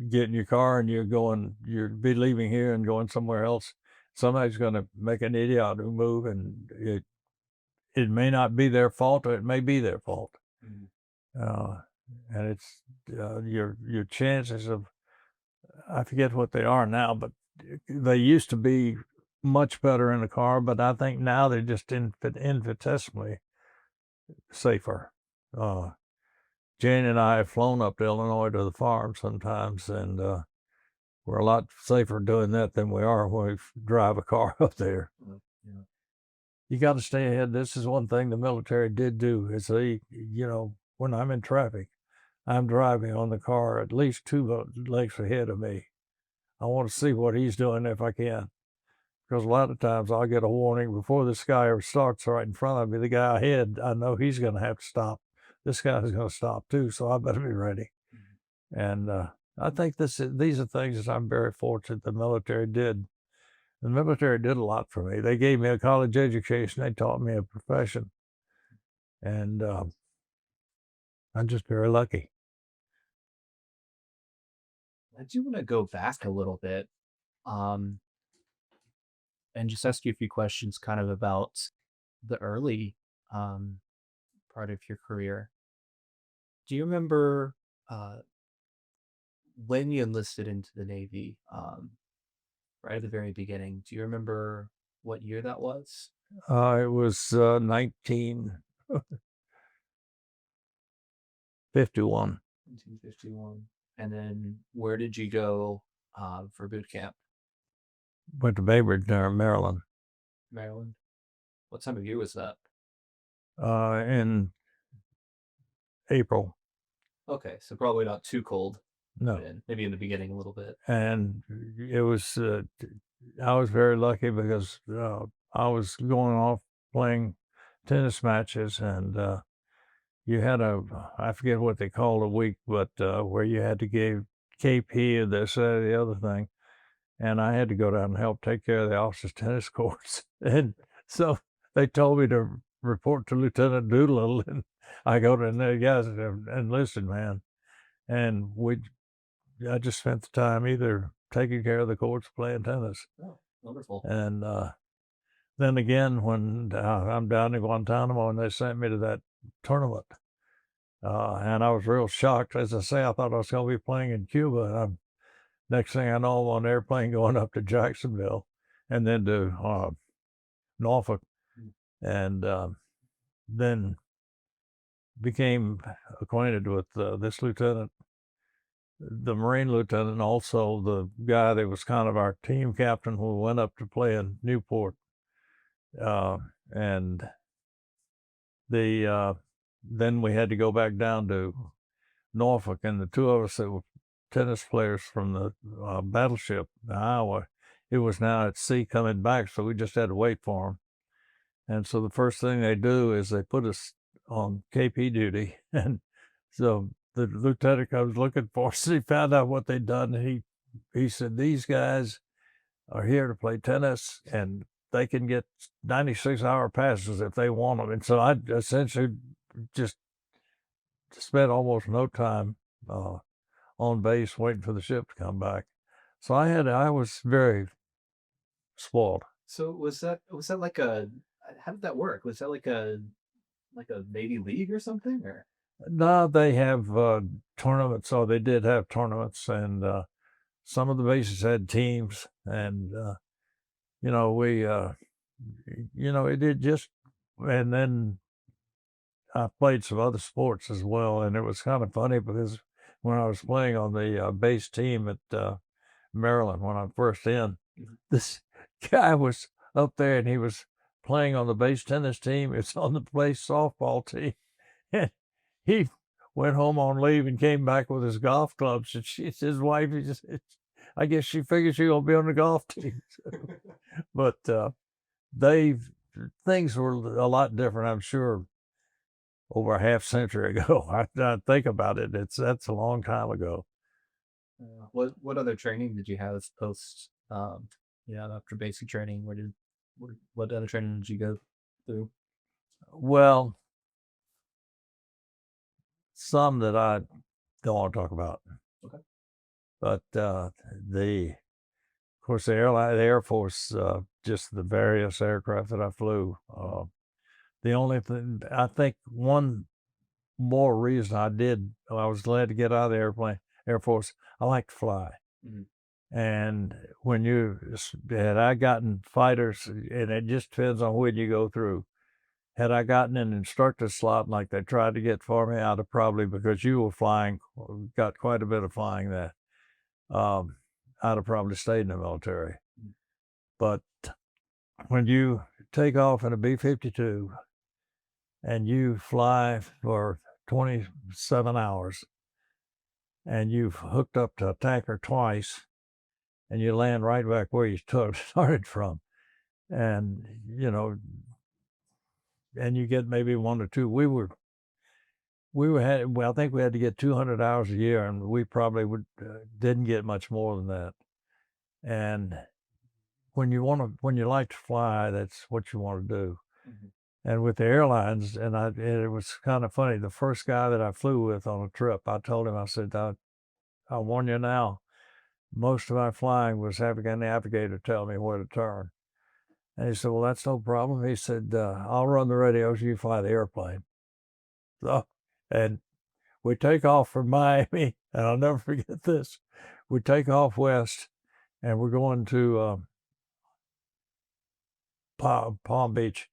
get in your car and you're be leaving here and going somewhere else. Somebody's going to make an idiot move, and it may not be their fault, or it may be their fault. Mhm. Uh, and it's your chances of, I forget what they are now, but they used to be much better in the car, but I think now they're just infinitesimally safer. Jane and I have flown up to Illinois to the farm sometimes, and we're a lot safer doing that than we are when we drive a car up there. Yeah. You got to stay ahead. This is one thing the military did do is when I'm in traffic, I'm driving on the car at least two lengths ahead of me. I want to see what he's doing if I can. Because a lot of times I'll get a warning before this guy ever starts right in front of me. The guy ahead, I know he's going to have to stop. This guy's going to stop too, so I better be ready. Mhm. And I think these are things that I'm very fortunate the military did. The military did a lot for me. They gave me a college education. They taught me a profession, and I'm just very lucky. I do want to go back a little bit, um, and just ask you a few questions kind of about the early part of your career. Do you remember uh, when you enlisted into the Navy, right at the very beginning, do you remember what year that was? It was 1951. 1951. And then where did you go for boot camp? Went to Baybridge, Maryland, Maryland. What time of year was that? in April. Okay, so probably not too cold. No. Maybe in the beginning a little bit. And it was, I was very lucky because I was going off playing tennis matches, and you had I forget what they called a week, but where you had to give KP or this, the other thing. And I had to go down and help take care of the officers' tennis courts. And so they told me to report to Lieutenant Doolittle, and I go to the guys enlisted man, and I just spent the time either taking care of the courts or playing tennis. Oh, wonderful. And then again, when I'm down in Guantanamo, and they sent me to that tournament, and I was real shocked. As I say, I thought I was going to be playing in Cuba, and next thing I know, I'm on an airplane going up to Jacksonville and then to Norfolk, and then became acquainted with this lieutenant, the Marine lieutenant, also the guy that was kind of our team captain who went up to play in Newport. And then we had to go back down to Norfolk, and the two of us that were tennis players from the battleship, the Iowa, it was now at sea coming back, so we just had to wait for them. And so the first thing they do is they put us on KP duty, and so the lieutenant comes looking for us. He found out what they'd done, and he said, "These guys are here to play tennis, and they can get 96-hour passes if they want them." And so I essentially just spent almost no time on base waiting for the ship to come back. So I was very spoiled. So was that like how did that work? Was that like a Navy league or something, or? No, they have tournaments. So they did have tournaments, and some of the bases had teams, and we it did just, and then I played some other sports as well, and it was kind of funny because when I was playing on the base team at Maryland when I'm first in, this guy was up there and he was playing on the base tennis team. It's on the base softball team, and he went home on leave and came back with his golf clubs. And his wife, I guess she figured she gonna be on the golf team. But things were a lot different, I'm sure, over a half century ago. I think about it. That's a long time ago. What other training did you have post? After basic training, what other training did you go through? Well, some that I don't want to talk about. Okay. But of course, the Air Force, just the various aircraft that I flew. The only thing, I think one more reason I was glad to get out of the Air Force, I like to fly. Mm-hmm. And had I gotten fighters, and it just depends on when you go through, had I gotten an instructor slot like they tried to get for me, I'd have probably, because you were flying, got quite a bit of flying there, I'd have probably stayed in the military. But when you take off in a B-52 and you fly for 27 hours and you've hooked up to a tanker twice and you land right back where you started from, and and you get maybe 1 or 2. I think we had to get 200 hours a year, and we probably didn't get much more than that. And when you like to fly, that's what you want to do. Mm-hmm. And with the airlines, it was kind of funny. The first guy that I flew with on a trip, I told him, I said, I warn you now, most of my flying was having a navigator tell me where to turn. And he said, well, that's no problem. He said, I'll run the radios, you fly the airplane. So, and we take off from Miami, and I'll never forget this. We take off west, and we're going to Palm Beach.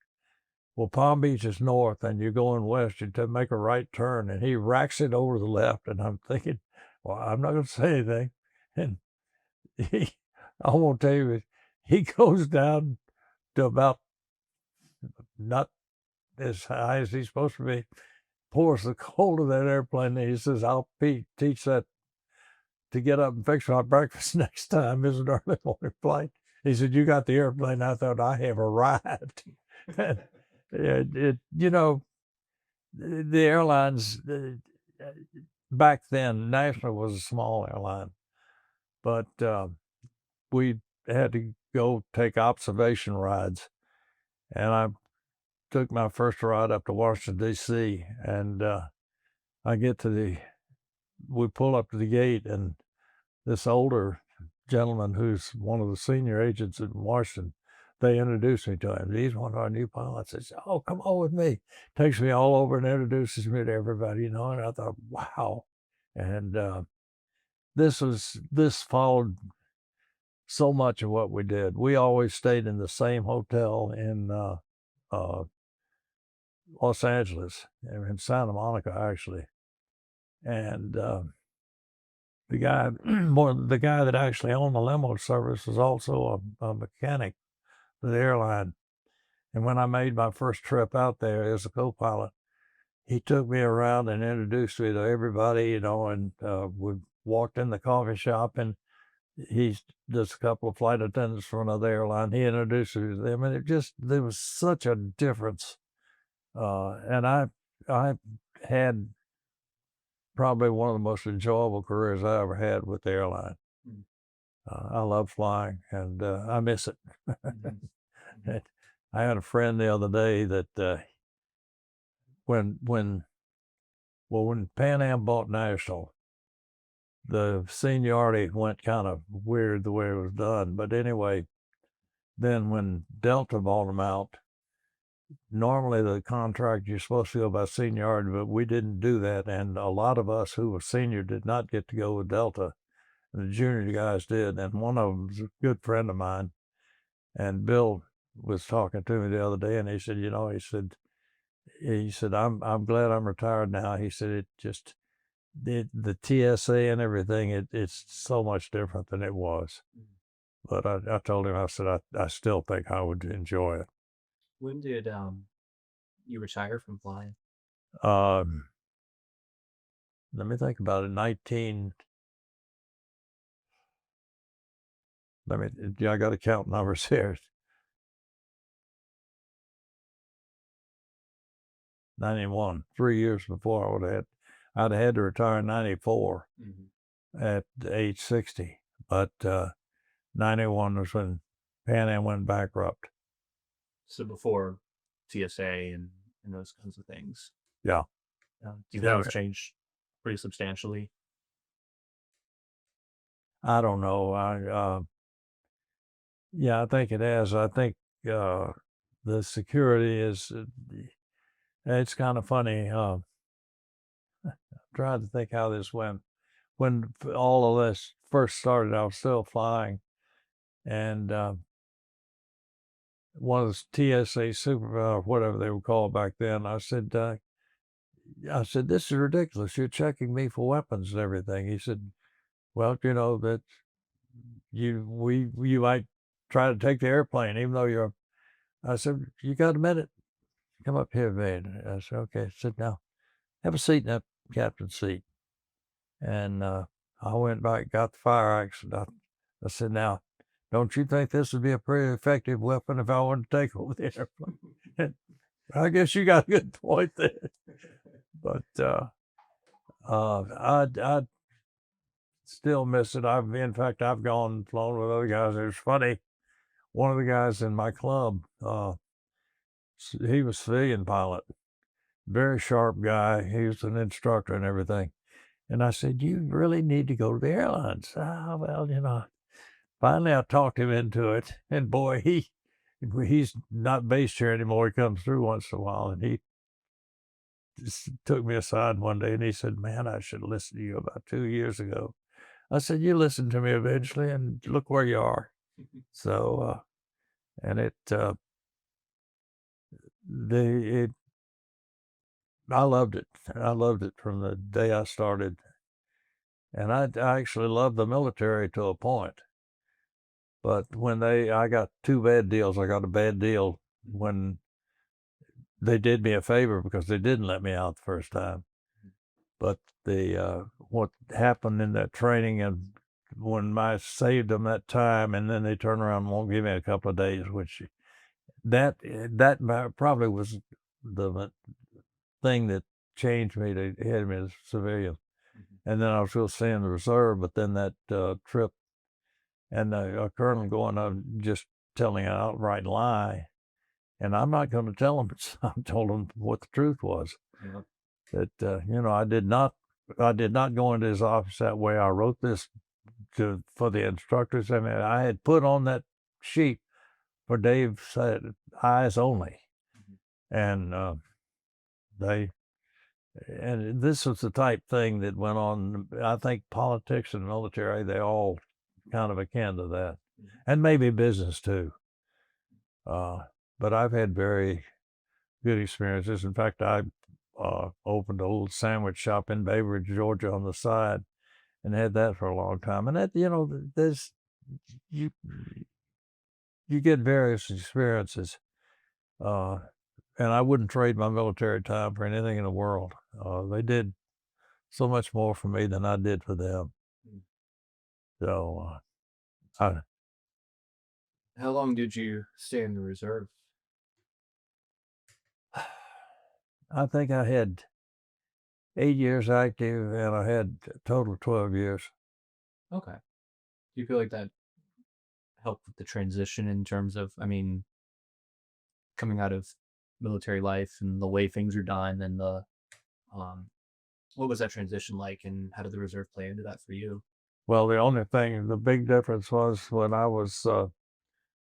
Well, Palm Beach is north, and you're going west. You make a right turn, and he racks it over the left, and I'm thinking, well, I'm not going to say anything. And I won't tell you, he goes down to about not as high as he's supposed to be, pours the cold of that airplane, and he says, I'll teach that to get up and fix my breakfast next time. It's an early morning flight. He said, you got the airplane. I thought, I have arrived. You know, the airlines, back then, National was a small airline, but we had to go take observation rides. And I took my first ride up to Washington, D.C., and we pull up to the gate, and this older gentleman who's one of the senior agents in Washington, they introduced me to him. He's one of our new pilots. He said, oh, come on with me. Takes me all over and introduces me to everybody, and I thought, wow. And this followed so much of what we did. We always stayed in the same hotel in Los Angeles, in Santa Monica, actually. And the guy that actually owned the limo service was also a mechanic for the airline. And when I made my first trip out there as a co-pilot, he took me around and introduced me to everybody, and we walked in the coffee shop, and he's just a couple of flight attendants from another airline. He introduced me to them, and there was such a difference. And I had probably one of the most enjoyable careers I ever had with the airline. I love flying, and I miss it. I had a friend the other day that when PanAm bought National, the seniority went kind of weird the way it was done. But anyway, then when Delta bought them out, normally the contract, you're supposed to go by seniority, but we didn't do that. And a lot of us who were senior did not get to go with Delta. And the junior guys did. And one of them was a good friend of mine. And Bill was talking to me the other day, and he said, he said, I'm glad I'm retired now. He said, the TSA and everything, it's so much different than it was. But I told him, I said, I still think I would enjoy it. When did you retire from flying? Let me think about it. I got to count numbers here. 91, 3 years before I'd had to retire in 94 at age 60. But 91 was when PanAm went bankrupt. So before TSA and those kinds of things. Yeah. Do you think it's changed pretty substantially? I don't know. I think it has. I think the security is. It's kind of funny. I'm trying to think how this went. When all of this first started, I was still flying, and one of the TSA supervisors, whatever they were called back then, I said, this is ridiculous. You're checking me for weapons and everything. He said, well, that you might try to take the airplane, even though I said, you got a minute? Come up here, man. I said, okay, sit down. Have a seat in that captain's seat. And I went back, got the fire axe. And I said, now, don't you think this would be a pretty effective weapon if I wanted to take over the airplane? I guess you got a good point there. But I still miss it. In fact, I've gone and flown with other guys. It was funny. One of the guys in my club, he was a civilian pilot, very sharp guy. He was an instructor and everything. And I said, you really need to go to the airlines. Well, finally I talked him into it. And boy, he's not based here anymore. He comes through once in a while, and took me aside one day and he said, "Man, I should listen to you about 2 years ago." I said, "You listened to me eventually, and look where you are." So, and it I loved it. I loved it from the day I started, and I actually loved the military to a point. But when I got 2 bad deals. I got a bad deal when they did me a favor because they didn't let me out the first time. But what happened in that training, and when I saved them that time, and then they turn around and won't give me a couple of days, which that probably was the thing that changed me to head me as a civilian. And then I was still stay in the reserve, but then that trip and a colonel going on just telling an outright lie, and I'm not going to tell them. I told them what the truth was. Yeah. That I did not go into his office that way. I wrote this for the instructors. I mean, I had put on that sheet for Dave said eyes only, and and this was the type thing that went on. I think politics and military, they all kind of akin to that, and maybe business too. But I've had very good experiences. In fact, I opened a little sandwich shop in Bay Ridge, Georgia, on the side, and had that for a long time. And that, there's you get various experiences, and I wouldn't trade my military time for anything in the world. They did so much more for me than I did for them. So, How long did you stay in the reserve? I think I had 8 years active, and I had a total of 12 years. Okay. Do you feel like that helped with the transition in terms of, I mean, coming out of military life and the way things are done, and what was that transition like, and how did the reserve play into that for you? Well, the big difference was when I was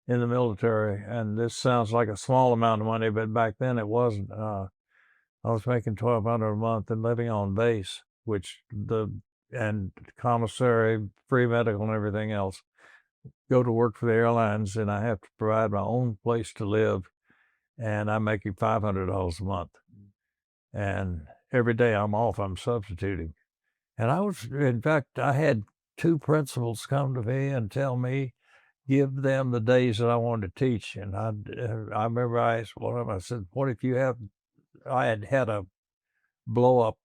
in the military, and this sounds like a small amount of money, but back then it wasn't. I was making $1,200 a month and living on base, and commissary, free medical, and everything else. Go to work for the airlines, and I have to provide my own place to live, and I'm making $500 a month. And every day I'm off, I'm substituting. And in fact, I had 2 principals come to me and tell me, give them the days that I wanted to teach. And I remember I asked one of them, I said, what if I had a blow up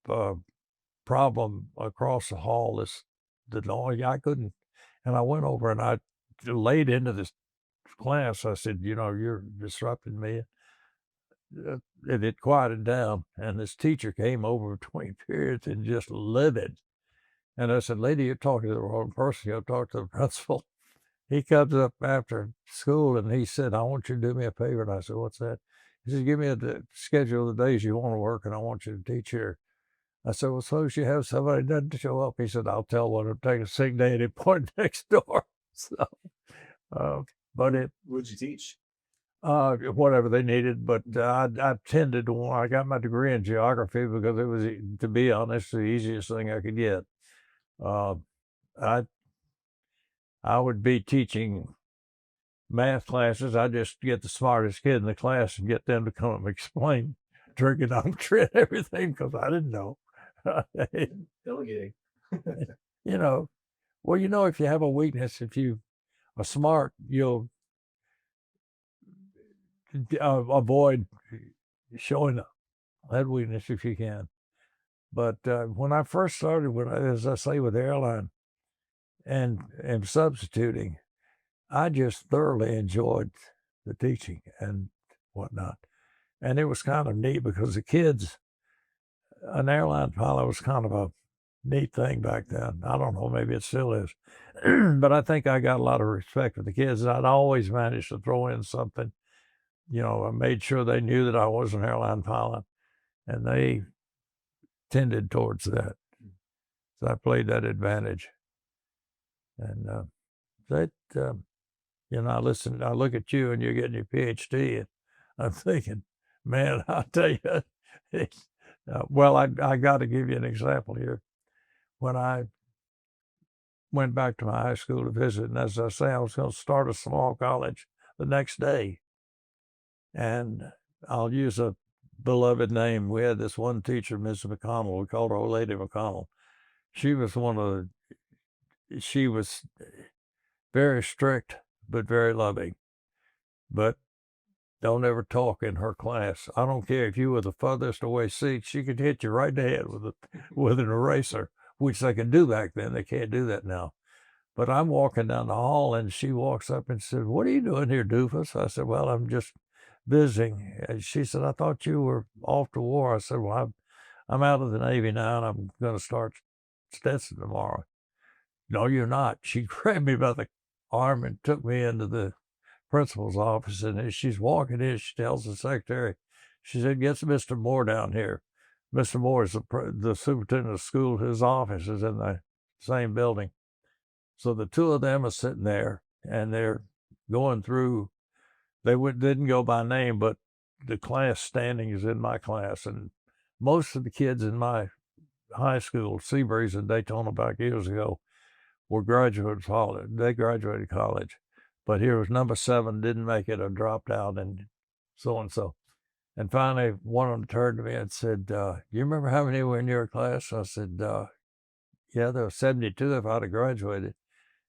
problem across the hall, I couldn't, and I went over and I laid into this class. I said, you're disrupting me. And it quieted down, and this teacher came over between periods and just livid. And I said, lady, you're talking to the wrong person. You'll talk to the principal. He comes up after school and he said, I want you to do me a favor. And I said, what's that? He said, give me the schedule of the days you want to work, and I want you to teach here. I said, well, suppose you have somebody that doesn't show up. He said, I'll tell one of them take a sick day, and he pointed next door. So, but What did you teach? whatever they needed. But I tended to, I got my degree in geography because it was, to be honest, the easiest thing I could get. I would be teaching math classes. I just get the smartest kid in the class and get them to come and explain trigonometry and everything, because I didn't know. Delegating. Well, if you have a weakness, if you are smart, you'll avoid showing that weakness if you can. But when I first started, as I say, with the airline and substituting, I just thoroughly enjoyed the teaching and whatnot. And it was kind of neat because the kids, an airline pilot was kind of a neat thing back then. I don't know, maybe it still is. But I think I got a lot of respect for the kids. I'd always managed to throw in something. I made sure they knew that I was an airline pilot, and they tended towards that. So I played that advantage. And I look at you and you're getting your PhD, and I'm thinking, man, I'll tell you, Well, I got to give you an example here. When I went back to my high school to visit, and as I say, I was going to start a small college the next day. And I'll use a beloved name. We had this one teacher, Miss McConnell. We called her Old Lady McConnell. She was she was very strict, but very loving. But don't ever talk in her class. I don't care if you were the furthest away seat, she could hit you right in the head with an eraser, which they could do back then. They can't do that now. But I'm walking down the hall, and she walks up and said, "What are you doing here, doofus?" I said, "Well, I'm just visiting." And she said, "I thought you were off to war." I said, "Well, I'm out of the Navy now, and I'm going to start Stetson tomorrow." "No, you're not." She grabbed me by the arm and took me into the principal's office, and as she's walking in, she tells the secretary, she said, "Get Mr. Moore down here." Mr. Moore is the superintendent of school. His office is in the same building. So the two of them are sitting there, and they're going through. They didn't go by name, but the class standing is in my class, and most of the kids in my high school, Seabreeze in Daytona back years ago, were graduates. They graduated college, but here was number 7, didn't make it or dropped out, and so and so. And finally, one of them turned to me and said, "You remember how many were in your class?" I said, "Yeah, there were 72 if I'd have graduated."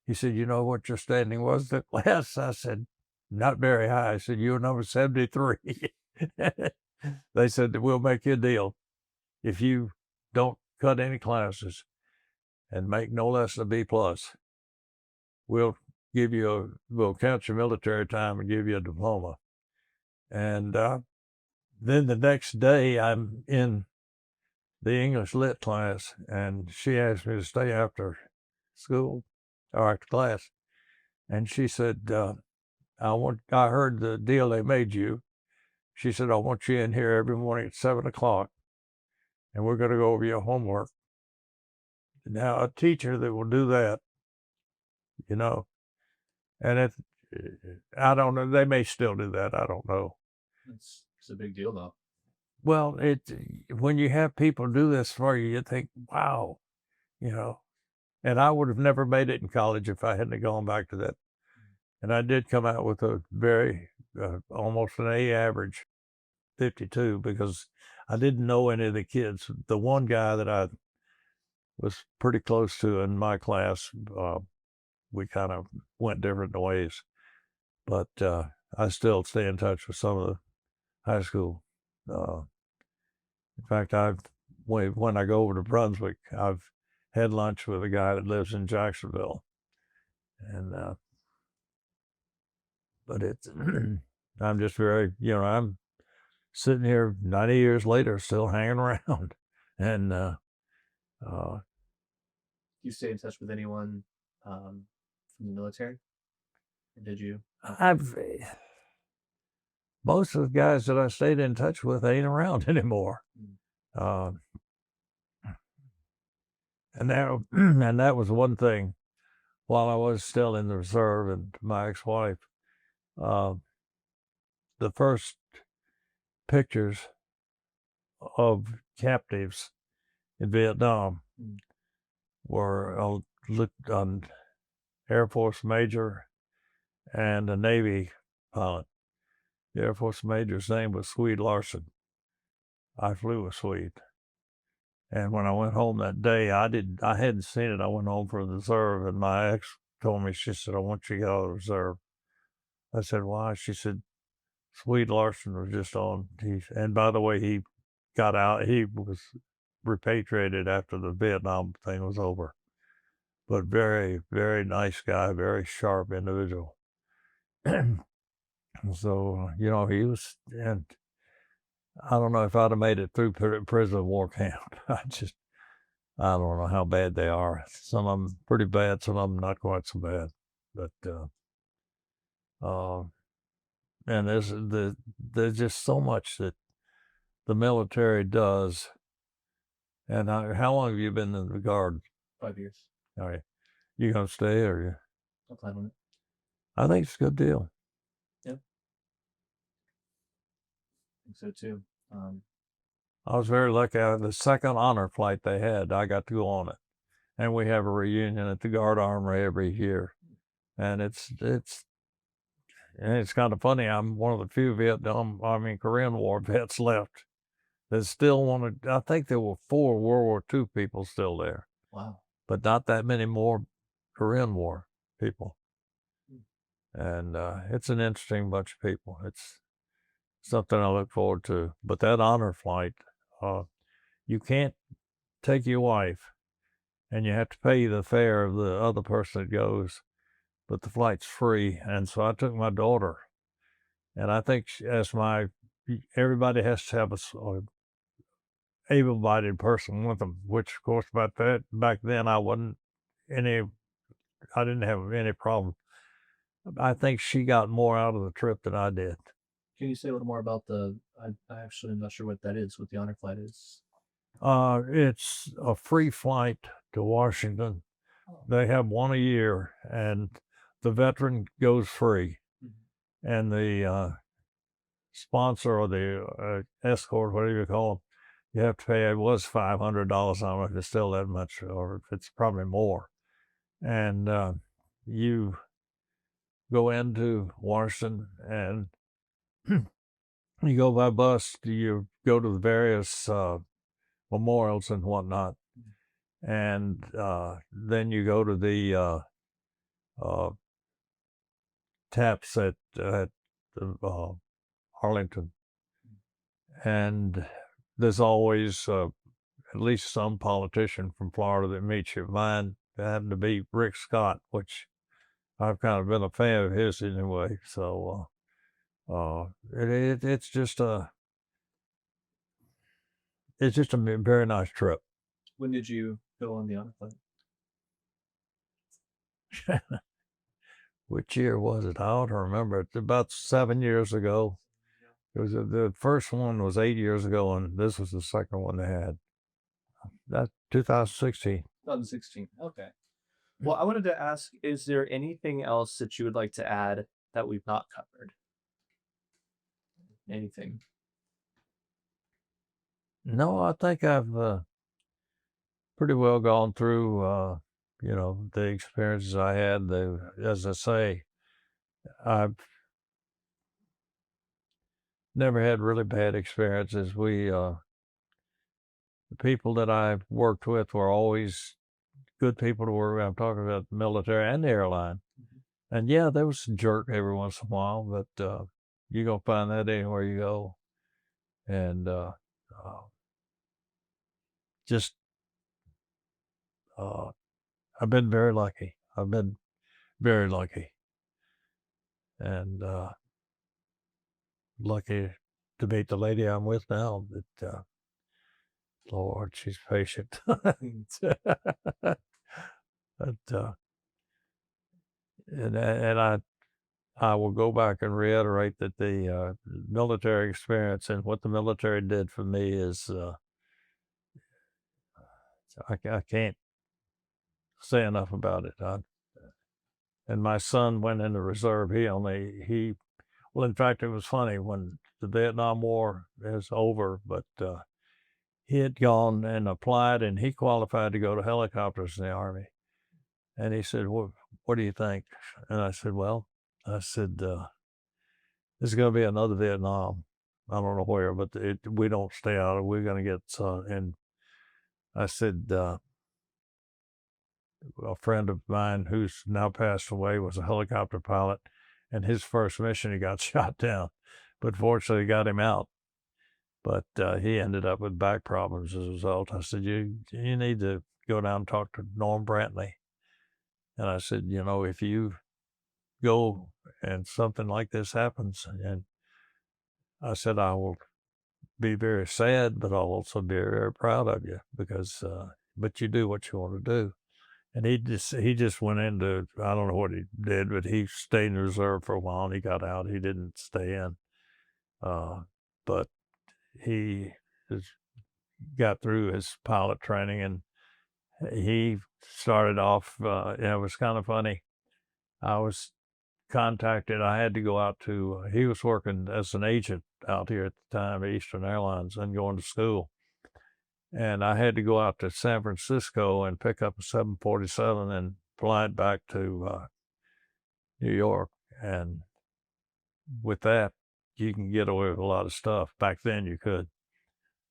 He said, "You know what your standing was in the class?" I said, "Not very high." I said, "You were number 73. They said, "We'll make you a deal. If you don't cut any classes and make no less than a B plus, we'll count your military time and give you a diploma." And then the next day, I'm in the English lit class, and she asked me to stay after school or after class. And she said, I heard the deal they made you." She said, "I want you in here every morning at 7:00, and we're going to go over your homework." Now, a teacher that will do that, you know, and I don't know, they may still do that. I don't know. It's a big deal, though. Well, when you have people do this for you, you think, wow, you know, and I would have never made it in college if I hadn't gone back to that. And I did come out with a very, almost an A average, 52, because I didn't know any of the kids. The one guy that I was pretty close to in my class, we kind of went different ways, but I still stay in touch with some of the high school. In fact, when I go over to Brunswick, I've had lunch with a guy that lives in Jacksonville, and but it's I'm just very, I'm sitting here 90 years later, still hanging around, and You stay in touch with anyone from the military? Or did you? Most of the guys that I stayed in touch with ain't around anymore. And that was one thing. While I was still in the reserve, and my ex-wife, the first pictures of captives in Vietnam were looked on Air Force Major and a Navy pilot. The Air Force Major's name was Swede Larson. I flew with Swede. And when I went home that day, I hadn't seen it. I went home for the reserve, and my ex told me, she said, "I want you to get out of the reserve." I said, "Why?" She said, "Swede Larson was just on." And by the way, he got out. He was repatriated after the Vietnam thing was over. But very, very nice guy, very sharp individual. So, he was, and I don't know if I'd have made it through prison war camp. I don't know how bad they are. Some of them pretty bad, some of them not quite so bad. But, and there's just so much that the military does. And how long have you been in the Guard? 5 years. All right. You gonna stay, or you? I plan on it. I think it's a good deal. Yep. I think so too. I was very lucky. The second honor flight they had, I got to go on it, and we have a reunion at the Guard Armory every year, and it's kind of funny. I'm one of the few Korean War vets left that still wanted. I think there were 4 World War II people still there. Wow. But not that many more Korean War people. And it's an interesting bunch of people. It's something I look forward to. But that honor flight, you can't take your wife, and you have to pay the fare of the other person that goes, but the flight's free. And so I took my daughter, and I think everybody has to have a able-bodied person with them, which of course back then I didn't have any problem. I think she got more out of the trip than I did. Can you say a little more about I actually am not sure what that is, what the honor flight is. It's a free flight to Washington. They have one a year, and the veteran goes free. Mm-hmm. And the sponsor or the escort, whatever you call them, you have to pay. It was $500. I don't know if it's still that much, or if it's probably more. And you go into Washington, and you go by bus. You go to the various memorials and whatnot, and then you go to the taps at Arlington, and there's always at least some politician from Florida that meets you. Mine happened to be Rick Scott, which I've kind of been a fan of his anyway. So it's just a very nice trip. When did you go on the honor flight? Which year was it? I don't remember. It's about 7 years ago. It was the first one was 8 years ago, and this was the second one they had. That's 2016. 2016. Okay. Well, I wanted to ask, is there anything else that you would like to add that we've not covered? Anything? No, I think I've pretty well gone through, the experiences I had. As I say, I've never had really bad experiences. The people that I've worked with were always good people to work with. I'm talking about the military and the airline. Mm-hmm. And yeah, there was a jerk every once in a while, but you're going to find that anywhere you go. And I've been very lucky. I've been very lucky. And lucky to meet the lady I'm with now. But Lord, she's patient. But and I will go back and reiterate that the military experience and what the military did for me is I can't say enough about it. And my son went in the reserve. Well, in fact, it was funny when the Vietnam War is over, but he had gone and applied, and he qualified to go to helicopters in the Army. And he said, "What do you think?" And I said, this is going to be another Vietnam. I don't know where, but we don't stay out. We're going to get and I said, a friend of mine who's now passed away was a helicopter pilot, and his first mission, he got shot down, but fortunately got him out. But he ended up with back problems as a result. I said, you need to go down and talk to Norm Brantley. And I said, if you go and something like this happens, and I said, I will be very sad, but I'll also be very proud of you because, but you do what you want to do. And he just went into, I don't know what he did, but he stayed in the reserve for a while and he got out. He didn't stay in. But he got through his pilot training, and he started off, it was kind of funny. I was contacted. I had to go out to, he was working as an agent out here at the time at Eastern Airlines and going to school. and I had to go out to San Francisco and pick up a 747 and fly it back to New York. And with that, you can get away with a lot of stuff. Back then you could.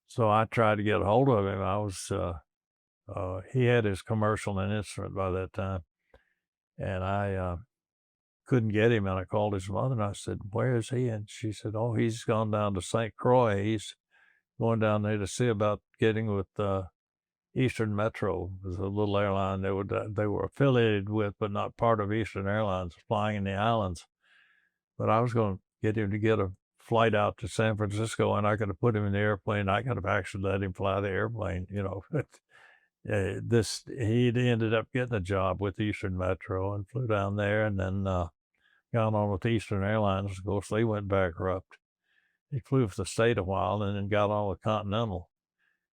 So I tried to get a hold of him. I was, he had his commercial enlistment by that time. And I couldn't get him. And I called his mother and I said, "Where is he?" And she said, "Oh, he's gone down to St. Croix. He's going down there to see about getting with Eastern Metro." It was a little airline they were affiliated with, but not part of Eastern Airlines, flying in the islands. But I was going to get him to get a flight out to San Francisco, and I could have put him in the airplane. I could have actually let him fly the airplane, you know. He ended up getting a job with Eastern Metro and flew down there, and then got on with Eastern Airlines. Of course, they went bankrupt. He flew for the state a while, and then got on with Continental,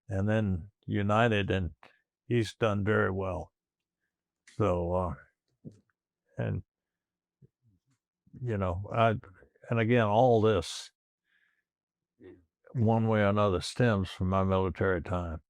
and then United, and he's done very well. So, and you know, and again, all this, one way or another, stems from my military time.